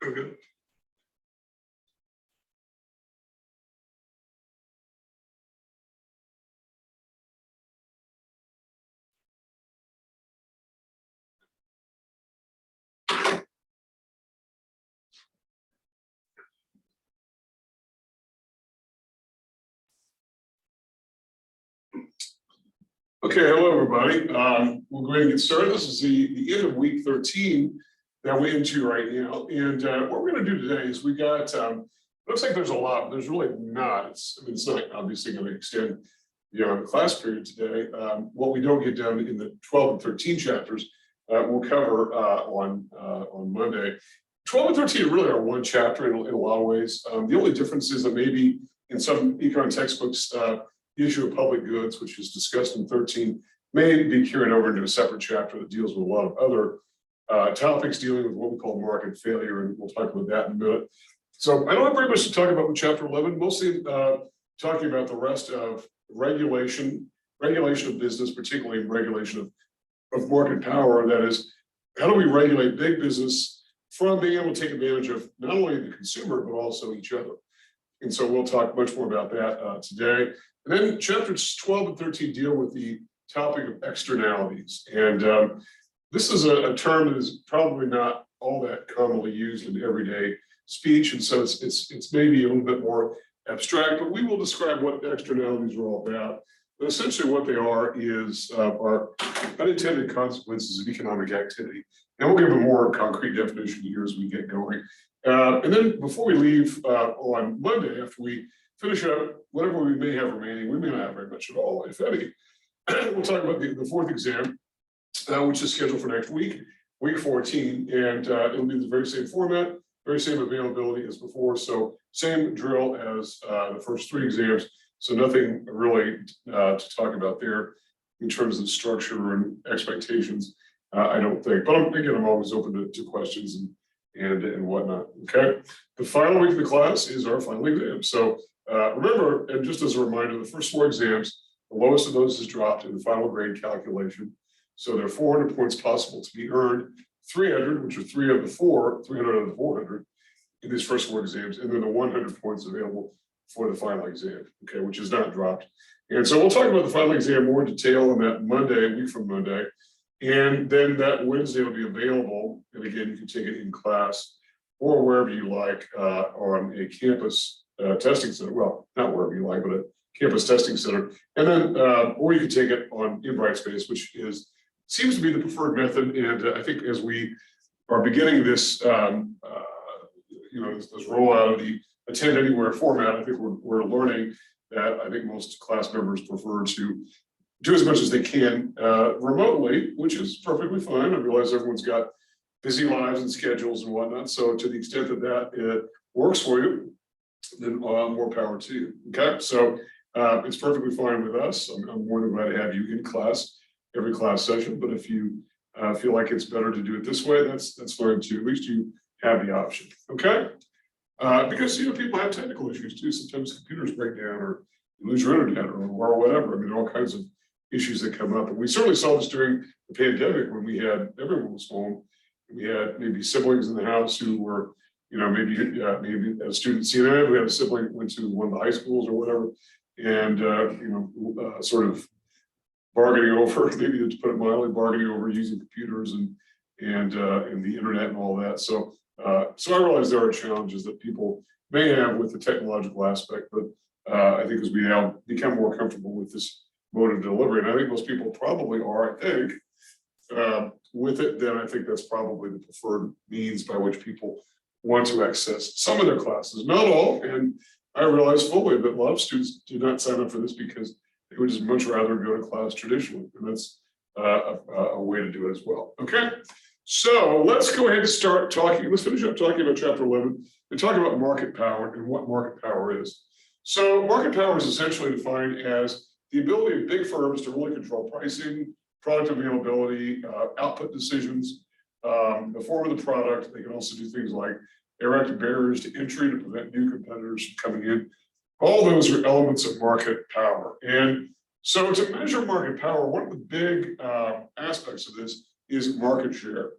Okay. Okay, hello everybody. We're going to get started. This is the end of week 13 that we're into right now. And what we're going to do today is we got, looks like there's a lot, but there's really not. It's not obviously going to extend beyond the class period today. What we don't get done in the 12 and 13 chapters, we'll cover on Monday. 12 and 13 really are one chapter in a lot of ways. The only difference is that maybe in some econ textbooks, the issue of public goods, which is discussed in 13, may be carried over into a separate chapter that deals with a lot of other topics dealing with what we call market failure, and we'll talk about that in a minute. So I don't have very much to talk about with chapter 11, mostly talking about the rest of regulation of business, particularly regulation of market power. That is, how do we regulate big business from being able to take advantage of not only the consumer, but also each other. And so we'll talk much more about that today. And then chapters 12 and 13 deal with the topic of externalities. And this is a term that is probably not all that commonly used in everyday speech. And so it's maybe a little bit more abstract, but we will describe what externalities are all about. But essentially what they are is are unintended consequences of economic activity. And we'll give a more concrete definition here as we get going. And then before we leave on Monday, after we finish up whatever we may have remaining, we may not have very much at all, if any. We'll talk about the fourth exam, which is scheduled for next week, week 14, and it'll be the very same format, very same availability as before. So same drill as the first three exams. So nothing really to talk about there in terms of structure and expectations, I don't think. But again, I'm always open to questions and whatnot. Okay. The final week of the class is our final exam. So remember, and just as a reminder, the first four exams, the lowest of those is dropped in the final grade calculation. So there are 400 points possible to be earned, 300, which are 300 out of the 400 in these first four exams, and then the 100 points available for the final exam, okay, which is not dropped. And so we'll talk about the final exam more in detail on that Monday, a week from Monday. And then that Wednesday will be available. And again, you can take it in class or wherever you like on a campus testing center. Well, not wherever you like, but a campus testing center. And then, or you can take it in Brightspace, which seems to be the preferred method. And I think as we are beginning this, this rollout of the attend anywhere format, I think we're learning that I think most class members prefer to do as much as they can remotely, which is perfectly fine. I realize everyone's got busy lives and schedules and whatnot. So to the extent that works for you, then more power to you. Okay, so it's perfectly fine with us. I'm more than glad to have you in class, every class session. But if you feel like it's better to do it this way, that's fine too. At least you have the option. Okay, because people have technical issues too. Sometimes computers break down, or you lose your internet, or whatever. I mean, all kinds of issues that come up. And we certainly saw this during the pandemic when everyone was home. We had maybe siblings in the house who were, maybe a student CNN, we had a sibling who went to one of the high schools or whatever, and sort of bargaining over, maybe to put it mildly, bargaining over using computers and the internet and all that. So I realize there are challenges that people may have with the technological aspect, but I think as we now become more comfortable with this mode of delivery, and I think most people probably are, with it, then I think that's probably the preferred means by which people want to access some of their classes, not all. And I realize fully that a lot of students do not sign up for this because they would just much rather go to class traditionally, and that's a way to do it as well. Okay, so let's go ahead and start talking. Let's finish up talking about chapter 11 and talk about market power and what market power is. So market power is essentially defined as the ability of big firms to really control pricing, product availability, output decisions, the form of the product. They can also do things like erect barriers to entry to prevent new competitors from coming in. All those are elements of market power. And so to measure market power, one of the big aspects of this is market share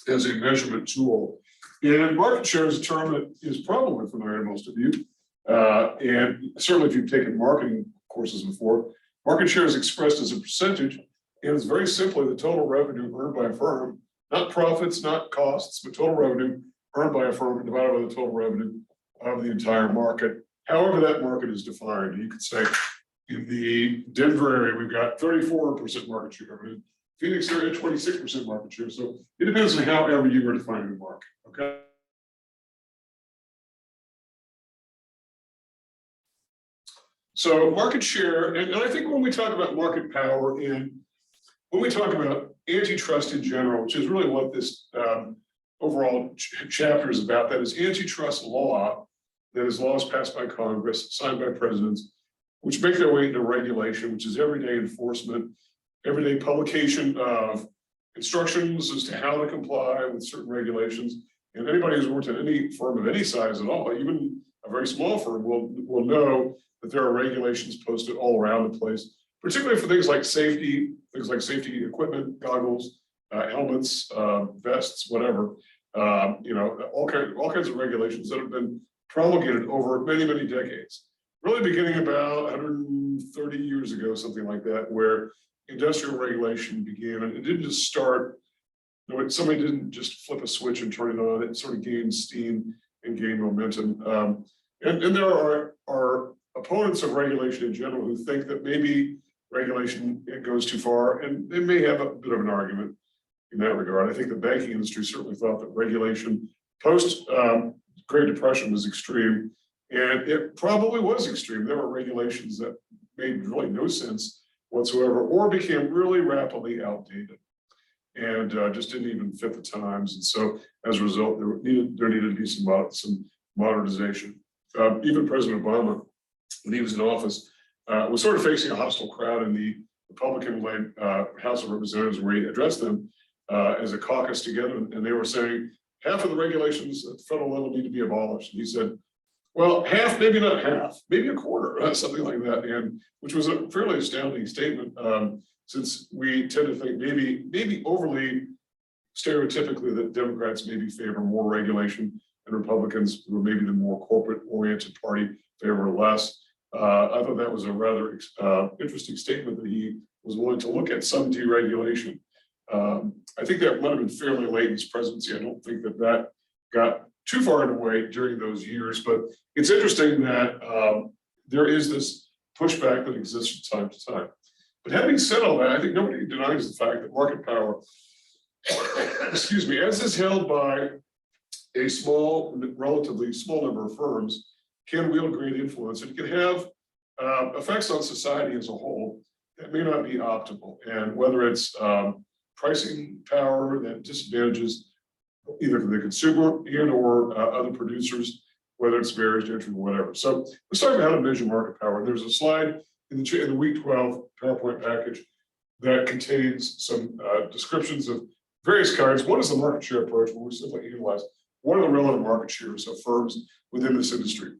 as a measurement tool. And market share is a term that is probably familiar to most of you. And certainly if you've taken marketing courses before, market share is expressed as a percentage, and it's very simply the total revenue earned by a firm, not profits, not costs, but total revenue earned by a firm divided by the total revenue of the entire market. However that market is defined. You could say in the Denver area, we've got 34% market share. In Phoenix area, 26% market share. So it depends on however you are defining the market, okay? So market share, and I think when we talk about market power and when we talk about antitrust in general, which is really what this overall chapter is about, that is antitrust law, that is laws passed by Congress, signed by presidents, which make their way into regulation, which is everyday enforcement, everyday publication of instructions as to how to comply with certain regulations. And anybody who's worked at any firm of any size at all, even a very small firm, will know that there are regulations posted all around the place, particularly for things like safety equipment, goggles, helmets, vests, whatever. All kinds of regulations that have been promulgated over many, many decades. Really beginning about 130 years ago, something like that, where industrial regulation began. And it didn't just start, somebody didn't just flip a switch and turn it on. It sort of gained steam and gained momentum. And there are opponents of regulation in general who think that maybe regulation goes too far, and they may have a bit of an argument in that regard. I think the banking industry certainly thought that regulation post Great Depression was extreme, and it probably was extreme. There were regulations that made really no sense whatsoever, or became really rapidly outdated, and just didn't even fit the times. And so, as a result, there needed to be some modernization. Even President Obama, when he was in office, was sort of facing a hostile crowd in the Republican-led House of Representatives, where he addressed them as a caucus together, and they were saying half of the regulations at the federal level need to be abolished. And he said, well, half, maybe not half, maybe a quarter, something like that, and which was a fairly astounding statement, since we tend to think maybe overly stereotypically that Democrats maybe favor more regulation and Republicans, who are maybe the more corporate-oriented party, favor less. I thought that was a rather interesting statement, that he was willing to look at some deregulation. I think that might have been fairly late in his presidency. I don't think that got too far away during those years, but it's interesting that there is this pushback that exists from time to time. But having said all that, I think nobody denies the fact that market power, excuse me, as is held by a relatively small number of firms, can wield great influence, and can have effects on society as a whole that may not be optimal. And whether it's pricing power that disadvantages either the consumer and or other producers, whether it's barriers to entry or whatever. So let's talk about how to measure market power. There's a slide in the week 12 PowerPoint package that contains some descriptions of various kinds. One is the market share approach, where we simply analyze what are the relative market shares of firms within this industry.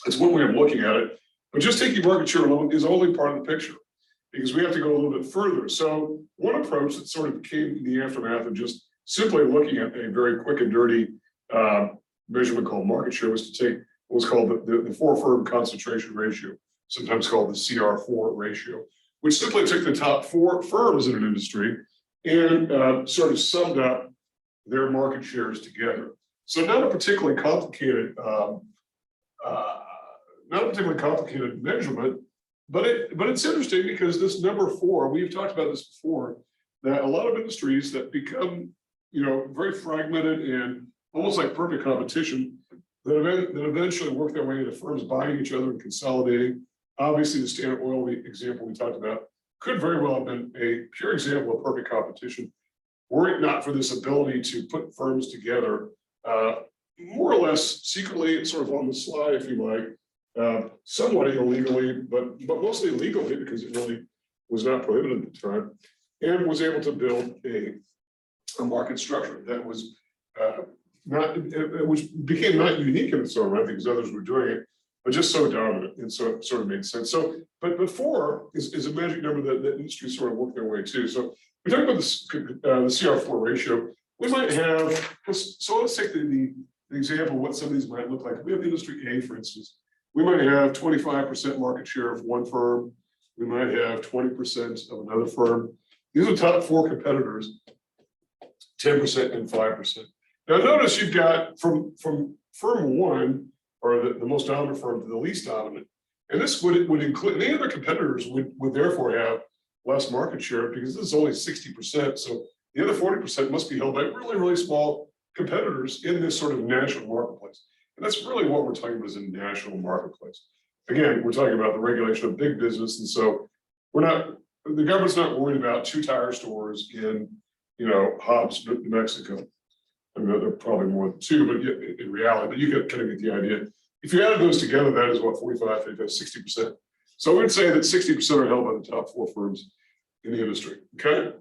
It's one way of looking at it, but just taking market share alone is only part of the picture, because we have to go a little bit further. So one approach that sort of came in the aftermath of just simply looking at a very quick and dirty measurement called market share was to take what was called the four-firm concentration ratio, sometimes called the Cr4 ratio, which simply took the top 4 firms in an industry and sort of summed up their market shares together. So not a particularly complicated measurement, but it's interesting because this number 4, we've talked about this before, that a lot of industries that become very fragmented and almost like perfect competition, that eventually work their way into firms buying each other and consolidating. Obviously, the Standard Oil example we talked about could very well have been a pure example of perfect competition, were it not for this ability to put firms together more or less secretly, sort of on the sly, if you like, somewhat illegally, but mostly legally, because it really was not prohibited at the time. and was able to build a market structure that was which became not unique in its own right because others were doing it, but just so dominant, and so it sort of made sense. So, but 4 is a magic number that industry sort of worked their way to. So we talk about the Cr4 ratio. We might have, so let's take the example of what some of these might look like. We have industry A, for instance. We might have 25% market share of one firm. We might have 20% of another firm. These are the top 4 competitors, 10% and 5%. Now notice you've got from firm 1, or the most dominant firm, to the least dominant. And this would include, any other competitors would therefore have less market share because this is only 60%. So the other 40% must be held by really, really small competitors in this sort of national marketplace. And that's really what we're talking about, is a national marketplace. Again, we're talking about the regulation of big business. And so the government's not worried about 2 tire stores in, Hobbs, New Mexico. I mean, there are probably more than 2, but in reality, but you can kind of get the idea. If you add those together, that is what, 45, 55, 60%. So we'd say that 60% are held by the top 4 firms in the industry, okay?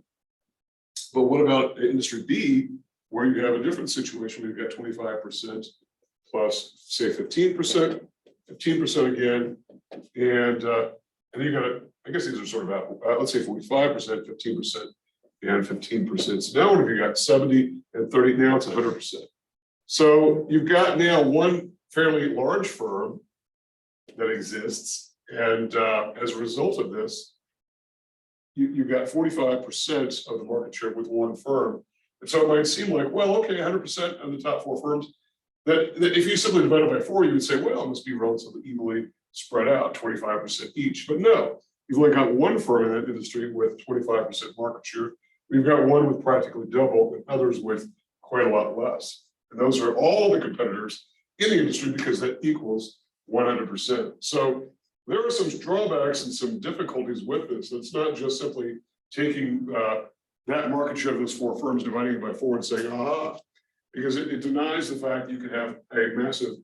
But what about industry B, where you have a different situation, where you've got 25% plus, say, 15%, 15% again, and you got I guess these are sort of, let's say 45%, 15%, and 15%. So now what have you got? 70 and 30, now it's 100%. So you've got now one fairly large firm that exists, and as a result of this, you've got 45% of the market share with one firm. And so it might seem like, well, okay, 100% of the top 4 firms, that if you simply divide it by 4, you would say, well, it must be relatively evenly spread out, 25% each. But no, you've only got one firm in that industry with 25% market share. We've got one with practically double, and others with quite a lot less. And those are all the competitors in the industry, because that equals 100%. So there are some drawbacks and some difficulties with this. It's not just simply taking that market share of those 4 firms, dividing it by 4 and saying, because it denies the fact you could have a massive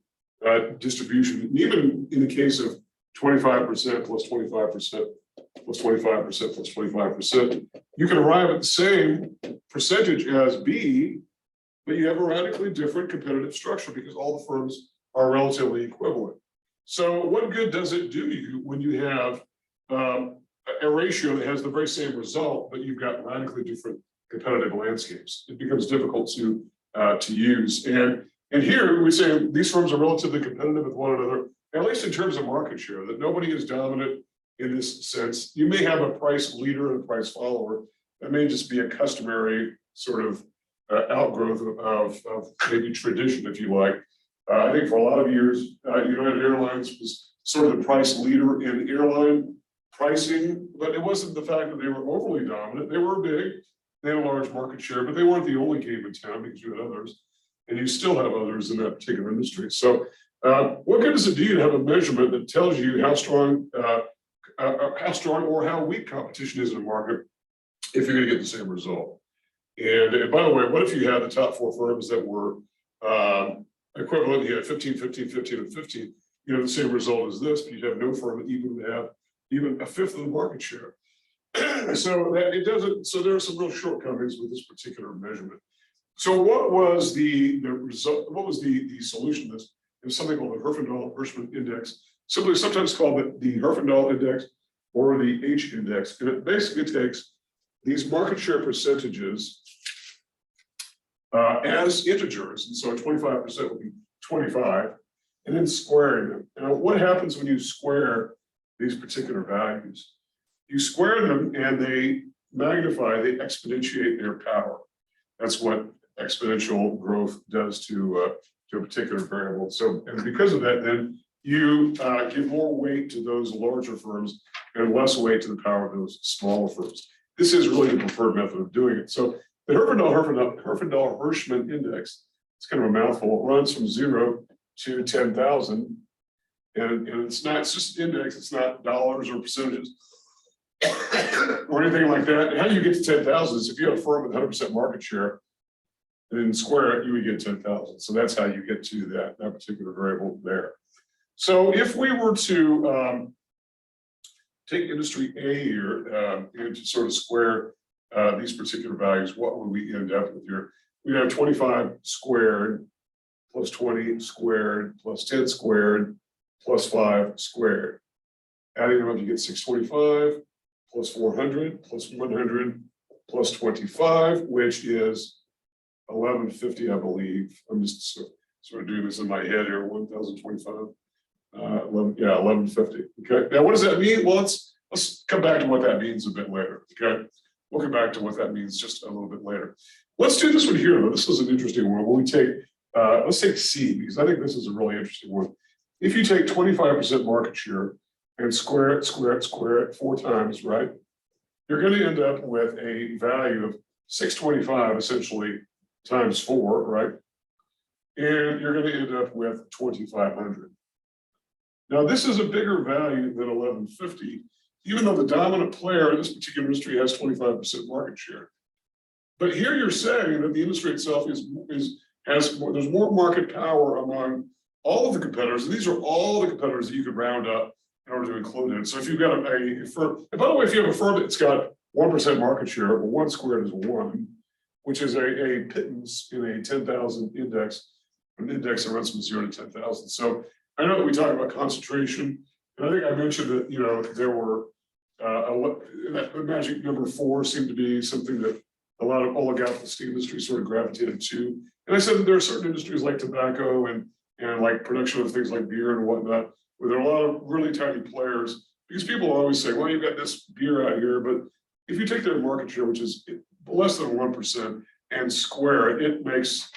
distribution. And even in the case of 25% plus 25% plus 25% plus 25%, you can arrive at the same percentage as B, but you have a radically different competitive structure because all the firms are relatively equivalent. So what good does it do you when you have a ratio that has the very same result, but you've got radically different competitive landscapes? It becomes difficult to use. And here we say these firms are relatively competitive with one another, at least in terms of market share, that nobody is dominant in this sense. You may have a price leader and a price follower. That may just be a customary sort of outgrowth of maybe tradition, if you like. I think for a lot of years, United Airlines was sort of the price leader in airline pricing, but it wasn't the fact that they were overly dominant. They were big, they had a large market share, but they weren't the only game in town, because you had others, and you still have others in that particular industry. So what good does it do to have a measurement that tells you how strong or how weak competition is in a market if you're going to get the same result? And by the way, what if you had the top 4 firms that were equivalent? You had 15, 15, 15, and 15. You know, the same result as this, but you'd have no firm that even would have even a fifth of the market share. So that it doesn't. So there are some real shortcomings with this particular measurement. So what was the result? What was the solution to this? It was something called the Herfindahl-Hirschman index, simply sometimes called the Herfindahl index or the H index, and it basically takes these market share percentages as integers, and so 25% would be 25, and then squaring them. Now, what happens when you square these particular values? You square them and they magnify, they exponentiate their power. That's what exponential growth does to a particular variable. So, and because of that, then you give more weight to those larger firms and less weight to the power of those smaller firms. This is really the preferred method of doing it. So the Herfindahl-Hirschman index, it's kind of a mouthful. It runs from 0 to 10,000. And it's just an index, it's not dollars or percentages or anything like that. And how you get to 10,000 is if you have a firm with 100% market share, and then square it, you would get 10,000. So that's how you get to that particular variable there. So if we were to take industry A here and to sort of square these particular values, what would we end up with here? We'd have 25 squared plus 20 squared plus 10 squared plus 5 squared. Adding them up, you get 625 plus 400 plus 100 plus 25, which is 1150, I believe. I'm just sort of doing this in my head here. 1025. 1150. Okay. Now, what does that mean? Well, let's come back to what that means a bit later. Okay. We'll come back to what that means just a little bit later. Let's do this one here, though. This is an interesting one. When we take, let's take C, because I think this is a really interesting one. If you take 25% market share and square it 4 times, right? You're going to end up with a value of 625 essentially times 4, right? And you're going to end up with 2,500. Now, this is a bigger value than 1150, even though the dominant player in this particular industry has 25% market share. But here you're saying that the industry itself there's more market power among all of the competitors, and these are all the competitors that you could round up in order to include it. So if you've got a firm, and by the way, if you have a firm that's got 1% market share, well, 1 squared is 1, which is a pittance in a 10,000 index, an index that runs from 0 to 10,000. So I know that we talk about concentration, and I think I mentioned that, you know, there were the magic number 4 seemed to be something that a lot of oligopolistic industries sort of gravitated to. And I said that there are certain industries like tobacco and like production of things like beer and whatnot, where there are a lot of really tiny players, because people always say, well, you've got this beer out here, but if you take their market share, which is less than 1%, and square it, it makes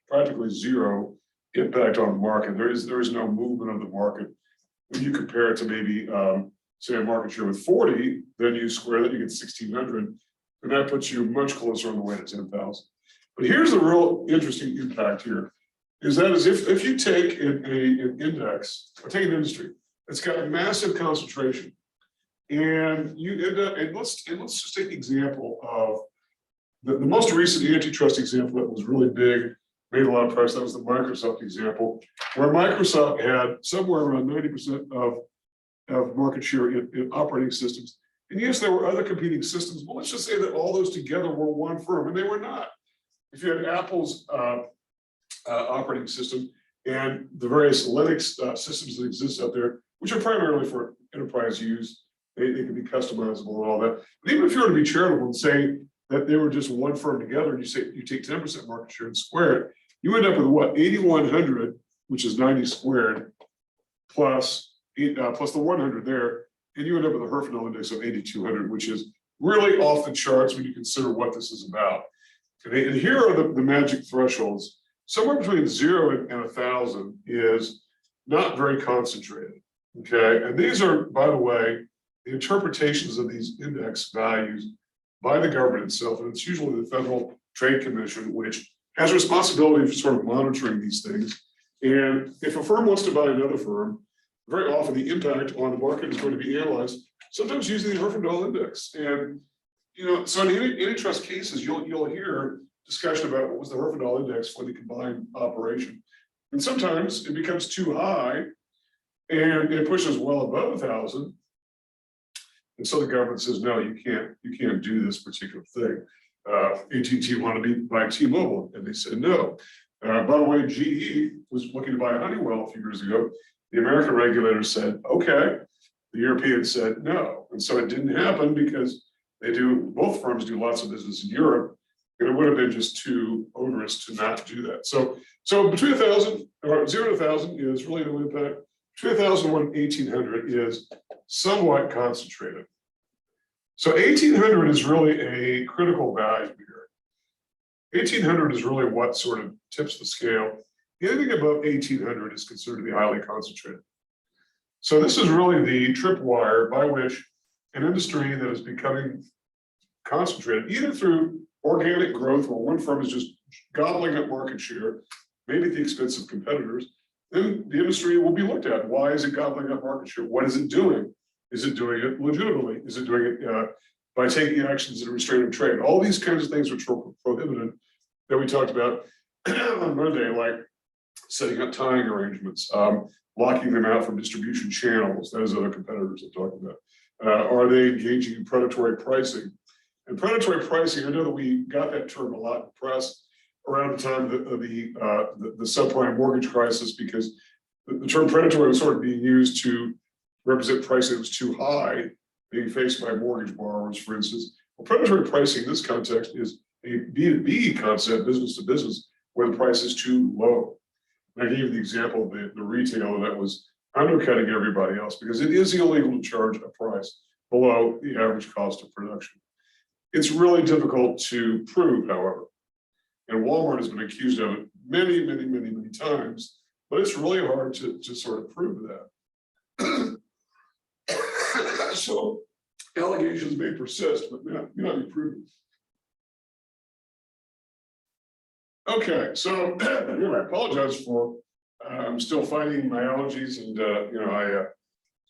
practically 0 impact on the market. There is no movement of the market. When you compare it to maybe say a market share with 40, then you square that, you get 1,600, and that puts you much closer on the way to 10,000. But here's the real interesting impact here, is that if you take an index, or take an industry that's got a massive concentration, and you end up, and let's just take the example of the most recent antitrust example that was really big, made a lot of press. That was the Microsoft example, where Microsoft had somewhere around 90% of market share in operating systems. And yes, there were other competing systems, but let's just say that all those together were one firm, and they were not. If you had Apple's operating system and the various Linux systems that exist out there, which are primarily for enterprise use, they can be customizable and all that. But even if you were to be charitable and say that they were just one firm together, and you say you take 10% market share and square it, you end up with what, 8,100, which is 90 squared, plus the 100 there, and you end up with a Herfindahl index of 8,200, which is really off the charts when you consider what this is about. And here are the magic thresholds. Somewhere between 0 and 1,000 is not very concentrated. Okay, and these are, by the way, the interpretations of these index values by the government itself, and it's usually the Federal Trade Commission, which has responsibility for sort of monitoring these things. And if a firm wants to buy another firm, very often the impact on the market is going to be analyzed, sometimes using the Herfindahl index. And you know, so in antitrust cases, you'll hear discussion about what was the Herfindahl index for the combined operation. And sometimes it becomes too high and it pushes well above 1,000. And so the government says, no, you can't do this particular thing. AT&T wanted to buy T-Mobile, and they said no. By the way, GE was looking to buy Honeywell a few years ago. The American regulators said, okay. The Europeans said no. And so it didn't happen because both firms do lots of business in Europe, and it would have been just too onerous to not do that. So between 1,000 or 0 to 1,000 is really no impact. Between 1,000 and 1,800 is somewhat concentrated. So 1,800 is really a critical value here. 1,800 is really what sort of tips the scale. Anything above 1,800 is considered to be highly concentrated. So this is really the tripwire by which an industry that is becoming concentrated, either through organic growth, where one firm is just gobbling up market share, maybe at the expense of competitors, then the industry will be looked at. Why is it gobbling up market share? What is it doing? Is it doing it legitimately? Is it doing it by taking actions that are restraining trade? All these kinds of things which are prohibited that we talked about on Monday, like setting up tying arrangements, locking them out from distribution channels, that is other competitors have talked about. Are they engaging in predatory pricing? And predatory pricing, I know that we got that term a lot in press around the time of the subprime mortgage crisis, because the term predatory was sort of being used to represent pricing that was too high, being faced by mortgage borrowers, for instance. Well, predatory pricing in this context is a B2B concept, business to business, where the price is too low. And I gave the example of the retailer that was undercutting everybody else, because it is illegal to charge a price below the average cost of production. It's really difficult to prove, however, and Walmart has been accused of it many times, but it's really hard to sort of prove that. So allegations may persist, but may not be proven. Okay, so I apologize for I'm still fighting my allergies, and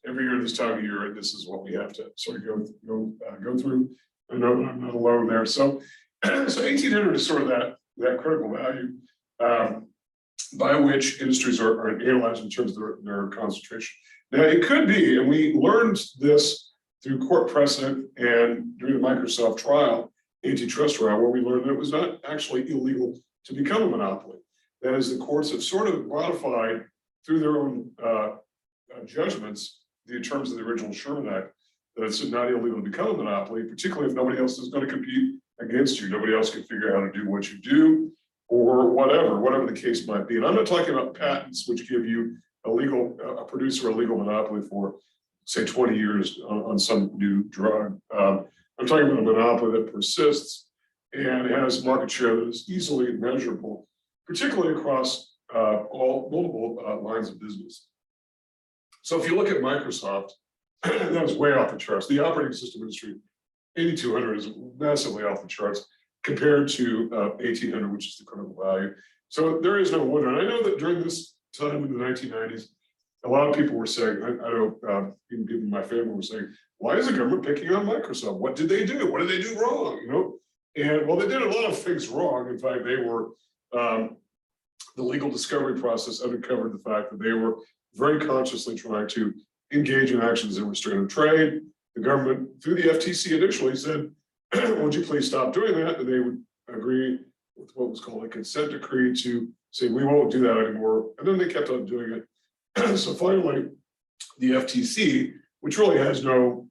every year this time of year, this is what we have to sort of go through. I know I'm not alone there. So 1800 is sort of that critical value by which industries are analyzed in terms of their concentration. Now, it could be, and we learned this through court precedent and during the Microsoft trial, antitrust trial, where we learned that it was not actually illegal to become a monopoly. That is, the courts have sort of modified through their own judgments the terms of the original Sherman Act, that it's not illegal to become a monopoly, particularly if nobody else is going to compete against you. Nobody else can figure out how to do what you do, or whatever the case might be. And I'm not talking about patents, which give you a producer a legal monopoly for, say, 20 years on some new drug. I'm talking about a monopoly that persists and has market share that is easily measurable, particularly across multiple lines of business. So if you look at Microsoft, that was way off the charts. The operating system industry, 8200 is massively off the charts compared to 1800, which is the critical value. So there is no wonder. And I know that during this time in the 1990s, a lot of people were saying, I know even people in my family were saying, why is the government picking on Microsoft? What did they do? What did they do wrong? And well, they did a lot of things wrong. In fact, they were, the legal discovery process uncovered the fact that they were very consciously trying to engage in actions that restrain trade. The government, through the FTC, initially said, would you please stop doing that? And they would agree with what was called a consent decree to say, we won't do that anymore. And then they kept on doing it. So finally, the FTC, which really has no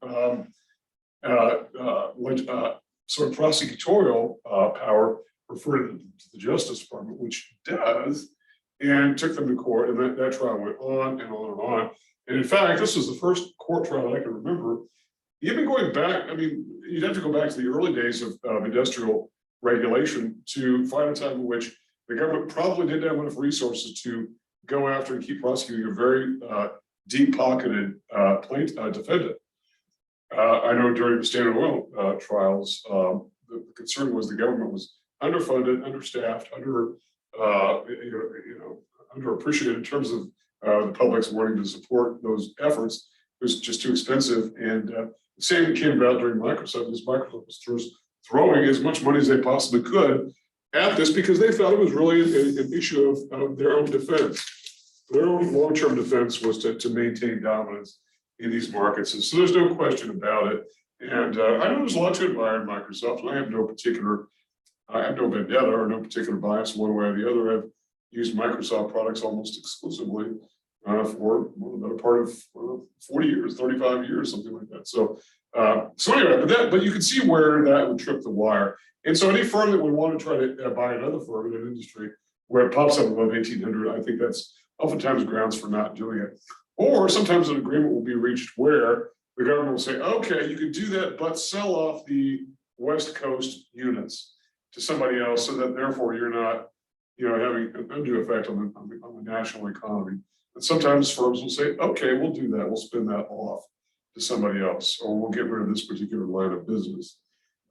sort of prosecutorial power, referred to the Justice Department, which does, and took them to court. And that trial went on and on and on. And in fact, this was the first court trial I can remember. Even going back, I mean, you'd have to go back to the early days of industrial regulation to find a time in which the government probably didn't have enough resources to go after and keep prosecuting a very deep-pocketed defendant. I know during the Standard Oil trials, the concern was the government was underfunded, understaffed, underappreciated in terms of the public's wanting to support those efforts. It was just too expensive. And the same came about during Microsoft, as Microsoft was throwing as much money as they possibly could at this because they thought it was really an issue of their own defense. Their own long-term defense was to maintain dominance in these markets. And so there's no question about it. And I know there's a lot to admire in Microsoft, and I have no vendetta or no particular bias one way or the other. I've used Microsoft products almost exclusively for the better part of 40 years, 35 years, something like that. So anyway, but you can see where that would trip the wire. And so any firm that would want to try to buy another firm in an industry where it pops up above 1800, I think that's oftentimes grounds for not doing it. Or sometimes an agreement will be reached where the government will say, okay, you can do that, but sell off the West Coast units to somebody else so that therefore you're not having an undue effect on the national economy. And sometimes firms will say, okay, we'll do that. We'll spin that off to somebody else, or we'll get rid of this particular line of business,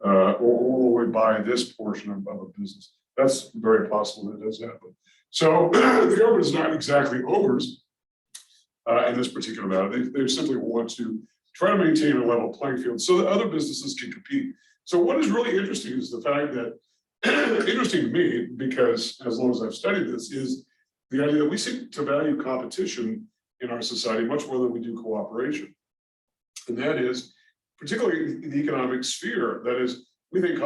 or we'll buy this portion of a business. That's very possible that does happen. So the government is not exactly ogres in this particular matter. They simply want to try to maintain a level playing field so that other businesses can compete. So what is really interesting is the fact that, interesting to me, because as long as I've studied this, is the idea that we seem to value competition in our society much more than we do cooperation. And that is, particularly in the economic sphere, that is, we think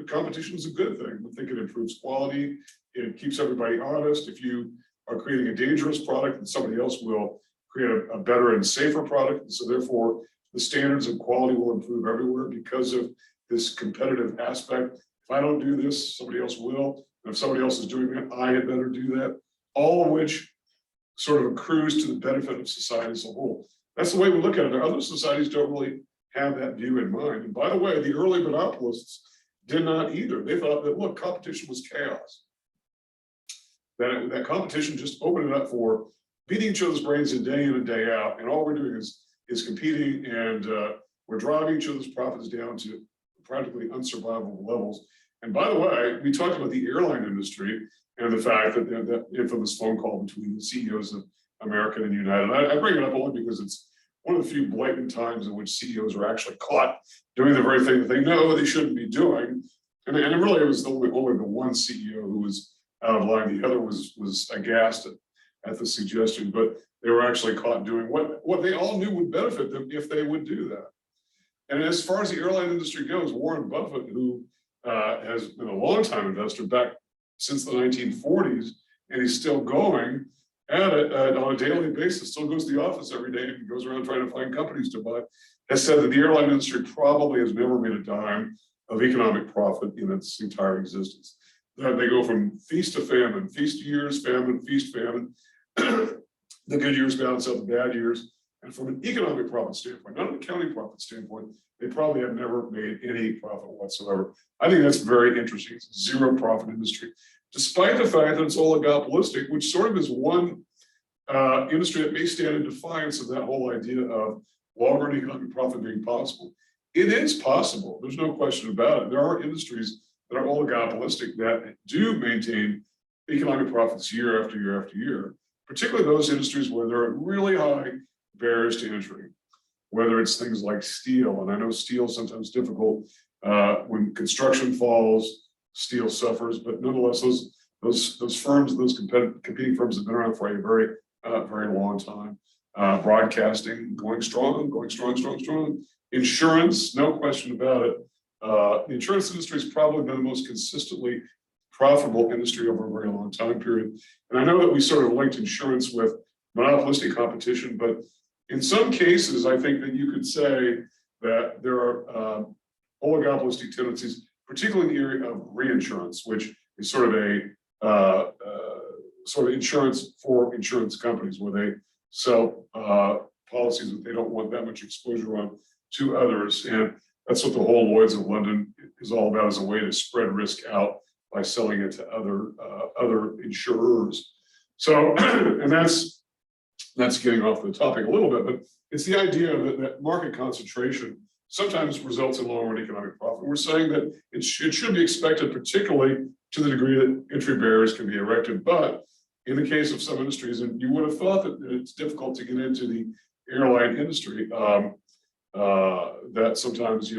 competition is a good thing. We think it improves quality. It keeps everybody honest. If you are creating a dangerous product, then somebody else will create a better and safer product. And so therefore, the standards of quality will improve everywhere because of this competitive aspect. If I don't do this, somebody else will. And if somebody else is doing it, I had better do that. All of which sort of accrues to the benefit of society as a whole. That's the way we look at it. Other societies don't really have that view in mind. And by the way, the early monopolists did not either. They thought that, look, competition was chaos. That competition just opened it up for beating each other's brains in and day out. And all we're doing is competing, and we're driving each other's profits down to practically unsurvivable levels. And by the way, we talked about the airline industry and the fact that that infamous phone call between the CEOs of American and United. I bring it up only because it's one of the few blatant times in which CEOs are actually caught doing the very thing that they know they shouldn't be doing. And really, it was only the one CEO who was out of line. The other was aghast at the suggestion, but they were actually caught doing what they all knew would benefit them if they would do that. And as far as the airline industry goes, Warren Buffett, who has been a long-time investor back since the 1940s, and he's still going at it on a daily basis, still goes to the office every day and goes around trying to find companies to buy, has said that the airline industry probably has never made a dime of economic profit in its entire existence. That they go from feast to famine, feast years, famine, feast, famine. The good years balance out the bad years. And from an economic profit standpoint, not an accounting profit standpoint, they probably have never made any profit whatsoever. I think that's very interesting. It's a zero profit industry, despite the fact that it's oligopolistic, which sort of is one industry that may stand in defiance of that whole idea of long-run economic profit being possible. It is possible. There's no question about it. There are industries that are oligopolistic that do maintain economic profits year after year after year, particularly those industries where there are really high barriers to entry, whether it's things like steel. And I know steel is sometimes difficult when construction falls, steel suffers, but nonetheless, those firms, those competing firms have been around for a very long time. Broadcasting, going strong. Insurance, no question about it. The insurance industry has probably been the most consistently profitable industry over a very long time period. And I know that we sort of linked insurance with monopolistic competition, but in some cases, I think that you could say that there are oligopolistic tendencies, particularly in the area of reinsurance, which is sort of insurance for insurance companies, where they sell policies that they don't want that much exposure on to others. And that's what the whole Lloyd's of London is all about, as a way to spread risk out by selling it to other insurers. So, and that's getting off the topic a little bit, but it's the idea that market concentration sometimes results in lower economic profit. We're saying that it should be expected, particularly to the degree that entry barriers can be erected. But in the case of some industries, and you would have thought that it's difficult to get into the airline industry, that sometimes,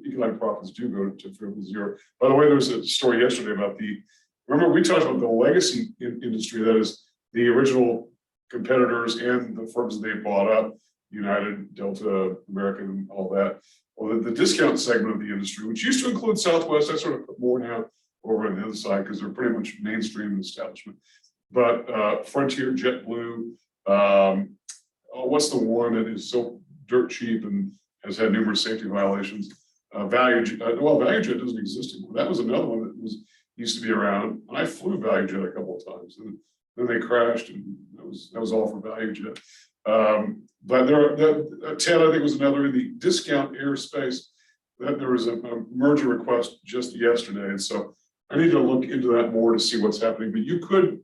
economic profits do go to zero. By the way, there was a story yesterday about remember we talked about the legacy industry, that is the original competitors and the firms that they bought up, United, Delta, American, all that. Well, the discount segment of the industry, which used to include Southwest, I sort of put more now over on the other side because they're pretty much mainstream establishment. But Frontier, JetBlue, what's the one that is so dirt cheap and has had numerous safety violations? ValueJet, ValueJet doesn't exist anymore. That was another one that used to be around. I flew ValueJet a couple of times, and then they crashed, and that was all for ValueJet. But Ted, I think, was another in the discount airspace. That there was a merger request just yesterday, and so I need to look into that more to see what's happening. But you could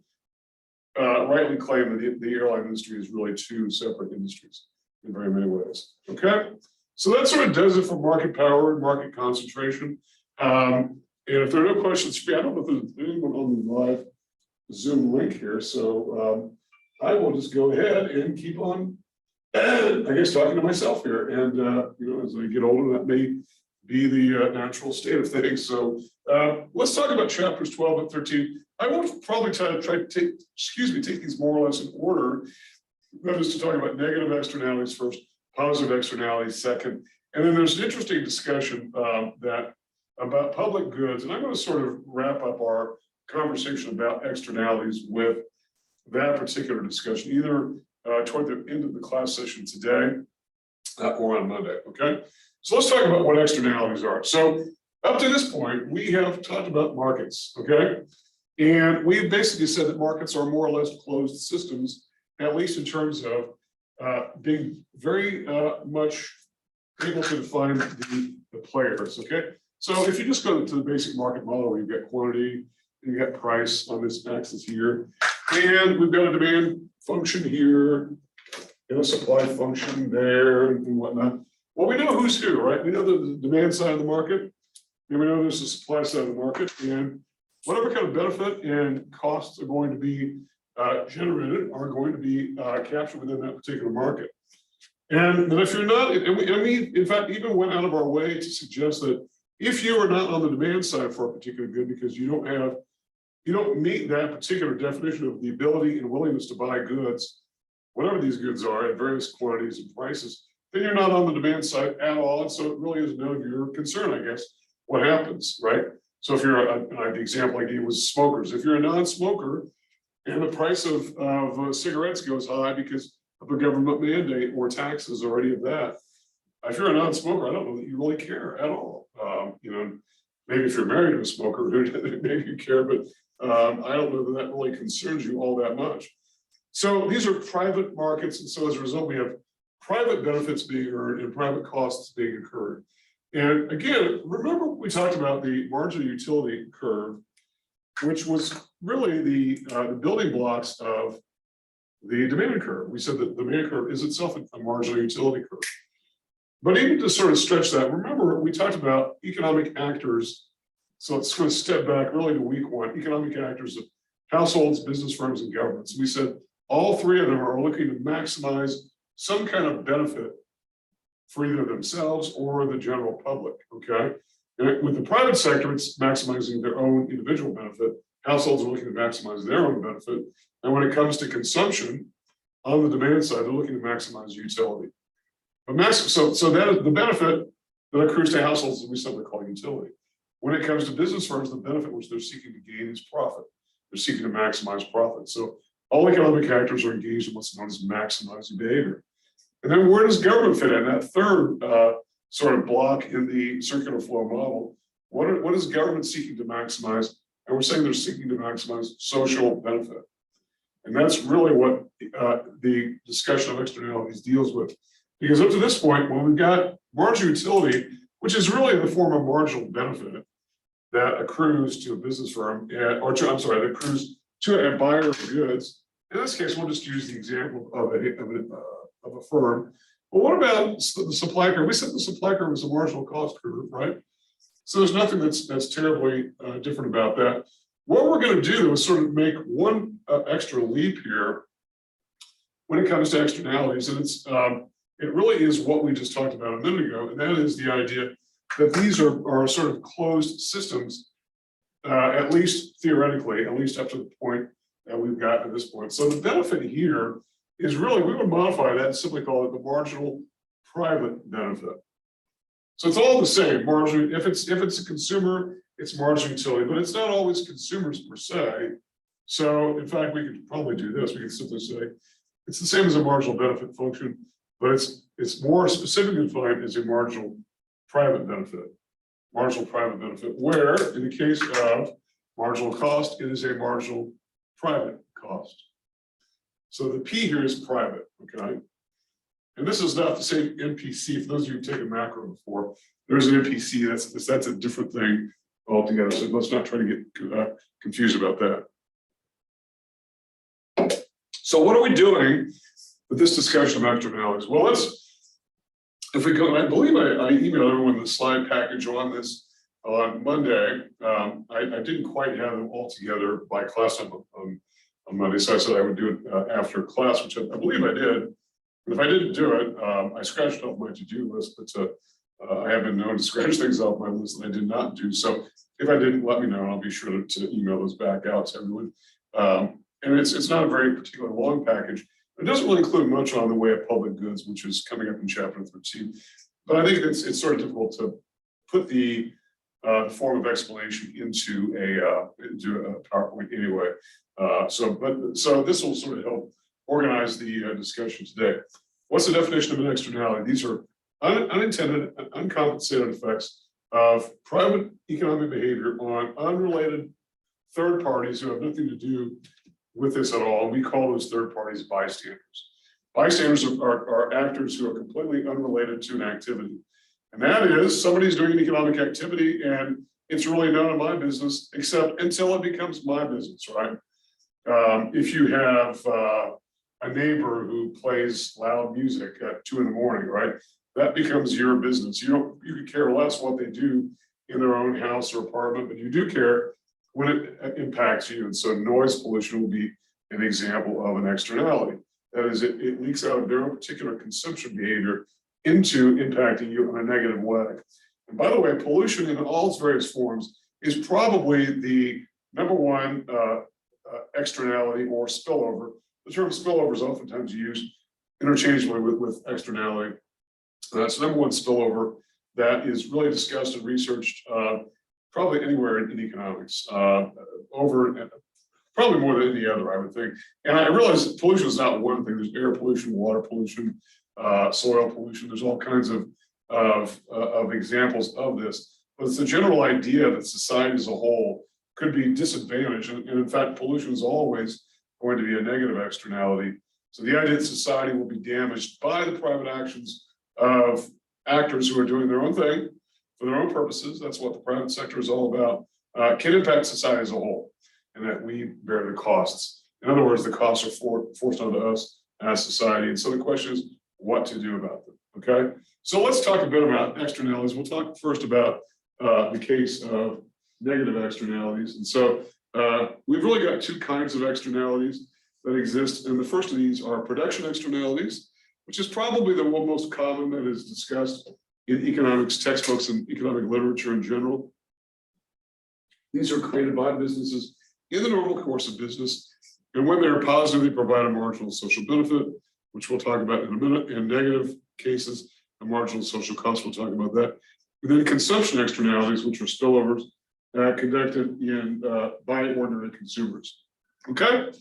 rightly claim that the airline industry is really two separate industries in very many ways. Okay, so that sort of does it for market power and market concentration. And if there are no questions for me, I don't know if there's anyone on the live Zoom link here, so I will just go ahead and keep on, I guess, talking to myself here. And as I get older, that may be the natural state of things. So let's talk about chapters 12 and 13. I will probably try to take these more or less in order. That is to talk about negative externalities first, positive externalities second. And then there's an interesting discussion that about public goods, and I'm going to sort of wrap up our conversation about externalities with that particular discussion, either toward the end of the class session today or on Monday, okay? So let's talk about what externalities are. So up to this point, we have talked about markets, okay? And we've basically said that markets are more or less closed systems, at least in terms of being very much able to define the players, okay? So if you just go to the basic market model, where you've got quantity, and you got price on this axis here, and we've got a demand function here, and a supply function there, and whatnot. Well, we know who's who, right? We know the demand side of the market, and we know there's the supply side of the market, and whatever kind of benefit and costs are going to be generated are going to be captured within that particular market. And if you're not, and we, in fact, even went out of our way to suggest that if you are not on the demand side for a particular good because you don't meet that particular definition of the ability and willingness to buy goods, whatever these goods are at various quantities and prices, then you're not on the demand side at all. And so it really is none of your concern, I guess, what happens, right? So if you're the example I gave was smokers. If you're a non-smoker and the price of cigarettes goes high because of a government mandate or taxes or any of that, if you're a non-smoker, I don't know that you really care at all. You know, maybe if you're married to a smoker, maybe you care, but I don't know that really concerns you all that much. So these are private markets, and so as a result, we have private benefits being earned and private costs being incurred. And again, remember we talked about the marginal utility curve, which was really the building blocks of the demand curve. We said that the demand curve is itself a marginal utility curve. But even to sort of stretch that, remember we talked about economic actors. So it's going to step back really to week one, economic actors of households, business firms, and governments. We said all three of them are looking to maximize some kind of benefit for either themselves or the general public, okay? And with the private sector, it's maximizing their own individual benefit. Households are looking to maximize their own benefit. And when it comes to consumption, on the demand side, they're looking to maximize utility. But so that is the benefit that accrues to households that we simply call utility. When it comes to business firms, the benefit which they're seeking to gain is profit. They're seeking to maximize profit. So all economic actors are engaged in what's known as maximizing behavior. And then where does government fit in? That third sort of block in the circular flow model, what is government seeking to maximize? And we're saying they're seeking to maximize social benefit. And that's really what the discussion of externalities deals with. Because up to this point, when we've got marginal utility, which is really the form of marginal benefit that accrues to a business firm, that accrues to a buyer of goods. In this case, we'll just use the example of a firm. But what about the supply curve? We said the supply curve is a marginal cost curve, right? So there's nothing that's terribly different about that. What we're going to do is sort of make one extra leap here when it comes to externalities, and it really is what we just talked about a minute ago, and that is the idea that these are sort of closed systems, at least theoretically, at least up to the point that we've gotten to this point. So the benefit here is really, we would modify that and simply call it the marginal private benefit. So it's all the same, marginal. If it's a consumer, it's marginal utility, but it's not always consumers per se. So in fact, we could probably do this. We could simply say it's the same as a marginal benefit function, but it's more specifically defined as a marginal private benefit. Marginal private benefit, where in the case of marginal cost, it is a marginal private cost. So the P here is private, okay? And this is not the same MPC. For those of you who've taken macro before, there's an MPC, that's a different thing altogether. So let's not try to get confused about that. So what are we doing with this discussion of externalities? Well, if we go, I believe I emailed everyone the slide package on this on Monday. I didn't quite have them all together by class on Monday, so I said I would do it after class, which I believe I did. But if I didn't do it, I scratched off my to-do list, but I have been known to scratch things off my list that I did not do. So if I didn't, let me know, and I'll be sure to email those back out to everyone. And it's not a very particularly long package. It doesn't really include much on the way of public goods, which is coming up in chapter 13. But I think it's sort of difficult to put the the form of explanation into a PowerPoint anyway. So this will sort of help organize the discussion today. What's the definition of an externality? These are unintended and uncompensated effects of private economic behavior on unrelated third parties who have nothing to do with this at all. We call those third parties bystanders. Bystanders are actors who are completely unrelated to an activity. And that is, somebody's doing an economic activity and it's really none of my business, except until it becomes my business, right? If you have a neighbor who plays loud music at 2 a.m, right? That becomes your business. You could care less what they do in their own house or apartment, but you do care when it impacts you. And so noise pollution will be an example of an externality. That is, it leaks out of their own particular consumption behavior into impacting you in a negative way. And by the way, pollution in all its various forms is probably the #1 externality or spillover. The term spillover is oftentimes used interchangeably with externality. That's the #1 spillover that is really discussed and researched probably anywhere in economics, probably more than any other, I would think. And I realize that pollution is not one thing. There's air pollution, water pollution, soil pollution. There's all kinds of examples of this. But it's the general idea that society as a whole could be disadvantaged. And in fact, pollution is always going to be a negative externality. So the idea that society will be damaged by the private actions of actors who are doing their own thing for their own purposes, that's what the private sector is all about, can impact society as a whole, and that we bear the costs. In other words, the costs are forced onto us as society. And so the question is what to do about them, okay? So let's talk a bit about externalities. We'll talk first about the case of negative externalities. And so we've really got 2 kinds of externalities that exist. And the first of these are production externalities, which is probably the one most common that is discussed in economics textbooks and economic literature in general. These are created by businesses in the normal course of business. And when they're positive, they provide a marginal social benefit, which we'll talk about in a minute. In negative cases, a marginal social cost, we'll talk about that. And then consumption externalities, which are spillovers conducted by ordinary consumers. Okay,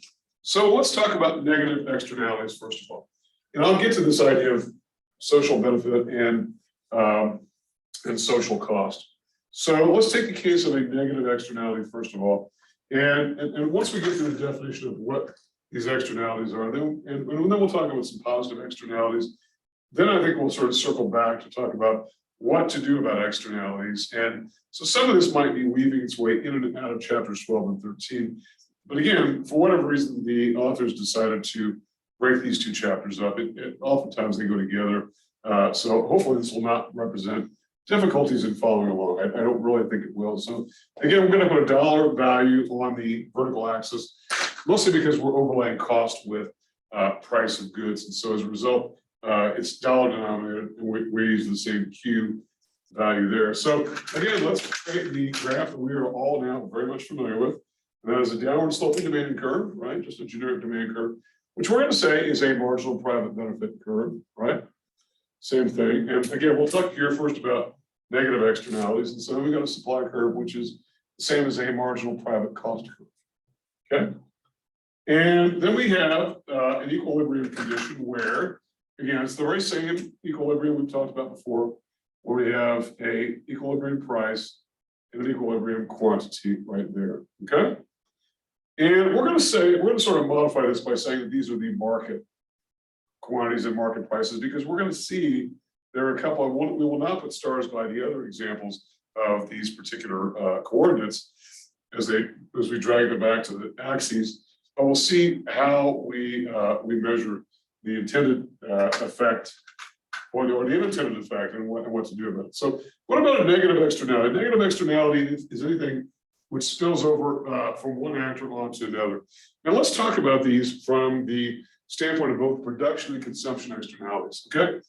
so let's talk about negative externalities first of all. And I'll get to this idea of social benefit and social cost. So let's take the case of a negative externality first of all. And once we get to the definition of what these externalities are, then we'll talk about some positive externalities. Then I think we'll sort of circle back to talk about what to do about externalities. And so some of this might be weaving its way in and out of chapters 12 and 13. But again, for whatever reason, the authors decided to break these 2 chapters up. Oftentimes they go together. So hopefully this will not represent difficulties in following along. I don't really think it will. So again, we're going to put a dollar value on the vertical axis, mostly because we're overlaying cost with price of goods. And so as a result, it's dollar denominated, and we use the same Q value there. So again, let's create the graph that we are all now very much familiar with. And that is a downward sloping demand curve, right? Just a generic demand curve, which we're going to say is a marginal private benefit curve, right? Same thing. And again, we'll talk here first about negative externalities. And so we've got a supply curve, which is the same as a marginal private cost curve. Okay. And then we have an equilibrium condition where, again, it's the very same equilibrium we've talked about before, where we have a equilibrium price and an equilibrium quantity right there. Okay. And we're going to sort of modify this by saying that these are the market quantities and market prices, because we're going to see there are a couple of, we will not put stars by the other examples of these particular coordinates as we drag them back to the axes, but we'll see how we measure the intended effect or the unintended effect and what to do about it. So what about a negative externality? A negative externality is anything which spills over from one actor onto another. Now let's talk about these from the standpoint of both production and consumption externalities, okay?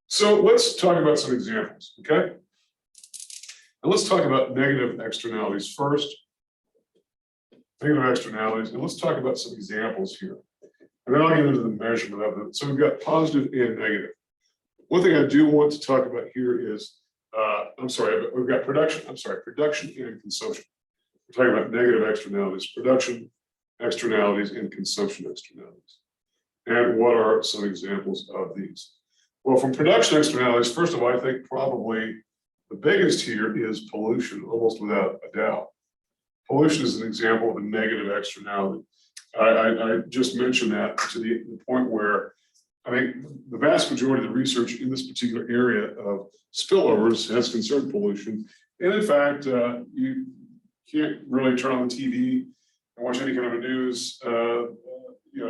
So let's talk about some examples, okay? And let's talk about negative externalities first. Negative externalities, and let's talk about some examples here. And then I'll get into the measurement of them. So we've got positive and negative. One thing I do want to talk about here is I'm sorry, but we've got production. I'm sorry, production and consumption. We're talking about negative externalities, production externalities and consumption externalities. And what are some examples of these? Well, from production externalities, first of all, I think probably the biggest here is pollution, almost without a doubt. Pollution is an example of a negative externality. I just mentioned that to the point where I think the vast majority of the research in this particular area of spillovers has concerned pollution. And in fact, you can't really turn on the TV and watch any kind of a news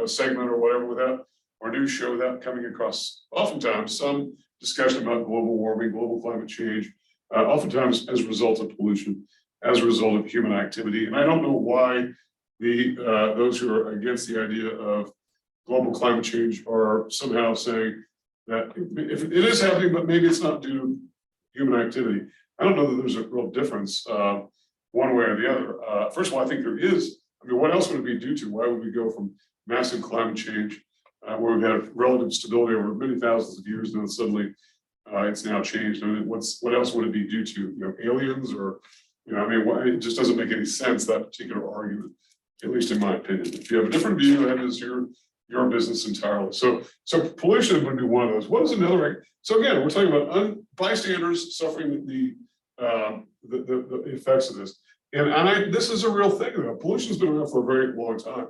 segment or whatever without, or news show without coming across oftentimes some discussion about global warming, global climate change, oftentimes as a result of pollution, as a result of human activity. And I don't know why those who are against the idea of global climate change are somehow saying that if it is happening, but maybe it's not due to human activity. I don't know that there's a real difference one way or the other. First of all, I think there is. I mean, what else would it be due to? Why would we go from massive climate change where we've had relative stability over many thousands of years, and then suddenly it's now changed? I mean, what else would it be due to? Aliens, or it just doesn't make any sense, that particular argument, at least in my opinion. If you have a different view, that is your business entirely. So pollution would be one of those. What is another? So again, we're talking about bystanders suffering the effects of this. And this is a real thing, though. Pollution's been around for a very long time.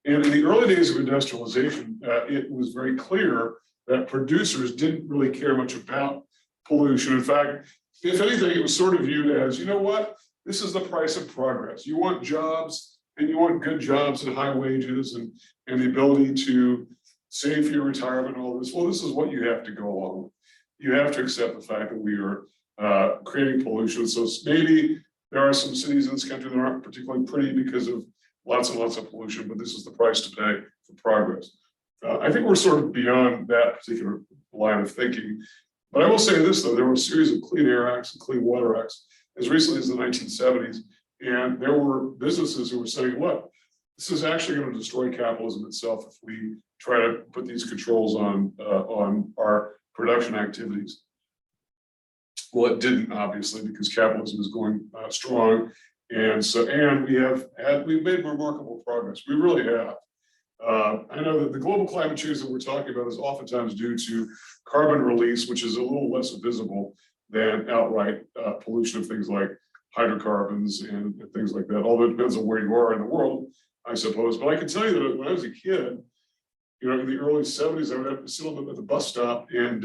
And in the early days of industrialization, it was very clear that producers didn't really care much about pollution. In fact, if anything, it was sort of viewed as, you know what, this is the price of progress. You want jobs, and you want good jobs and high wages and the ability to save for your retirement and all this. Well, this is what you have to go along with. You have to accept the fact that we are creating pollution. So maybe there are some cities in this country that aren't particularly pretty because of lots and lots of pollution, but this is the price to pay for progress. I think we're sort of beyond that particular line of thinking. But I will say this, though, there were a series of Clean Air Acts and Clean Water Acts as recently as the 1970s. And there were businesses who were saying, look, this is actually going to destroy capitalism itself if we try to put these controls on our production activities. Well, it didn't, obviously, because capitalism is going strong. And we've made remarkable progress. We really have. I know that the global climate change that we're talking about is oftentimes due to carbon release, which is a little less visible than outright pollution of things like hydrocarbons and things like that, although it depends on where you are in the world, I suppose. But I can tell you that when I was a kid, in the early 70s, I would have to sit at the bus stop and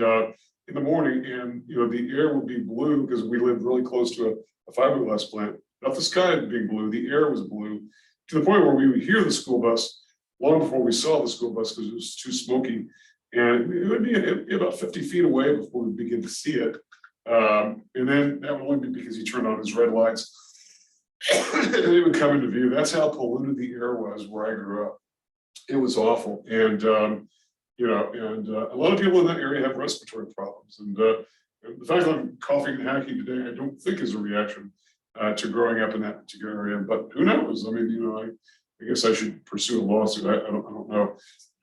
in the morning, and the air would be blue because we lived really close to a fiberglass plant. Not the sky being blue, the air was blue, to the point where we would hear the school bus long before we saw the school bus because it was too smoky. And it'd be about 50 feet away before we begin to see it. And then that would only be because he turned on his red lights and it would come into view. That's how polluted the air was where I grew up. It was awful. And, a lot of people in that area have respiratory problems. And the fact that I'm coughing and hacking today, I don't think is a reaction to growing up in that particular area. But who knows? I mean, I guess I should pursue a lawsuit. I don't know.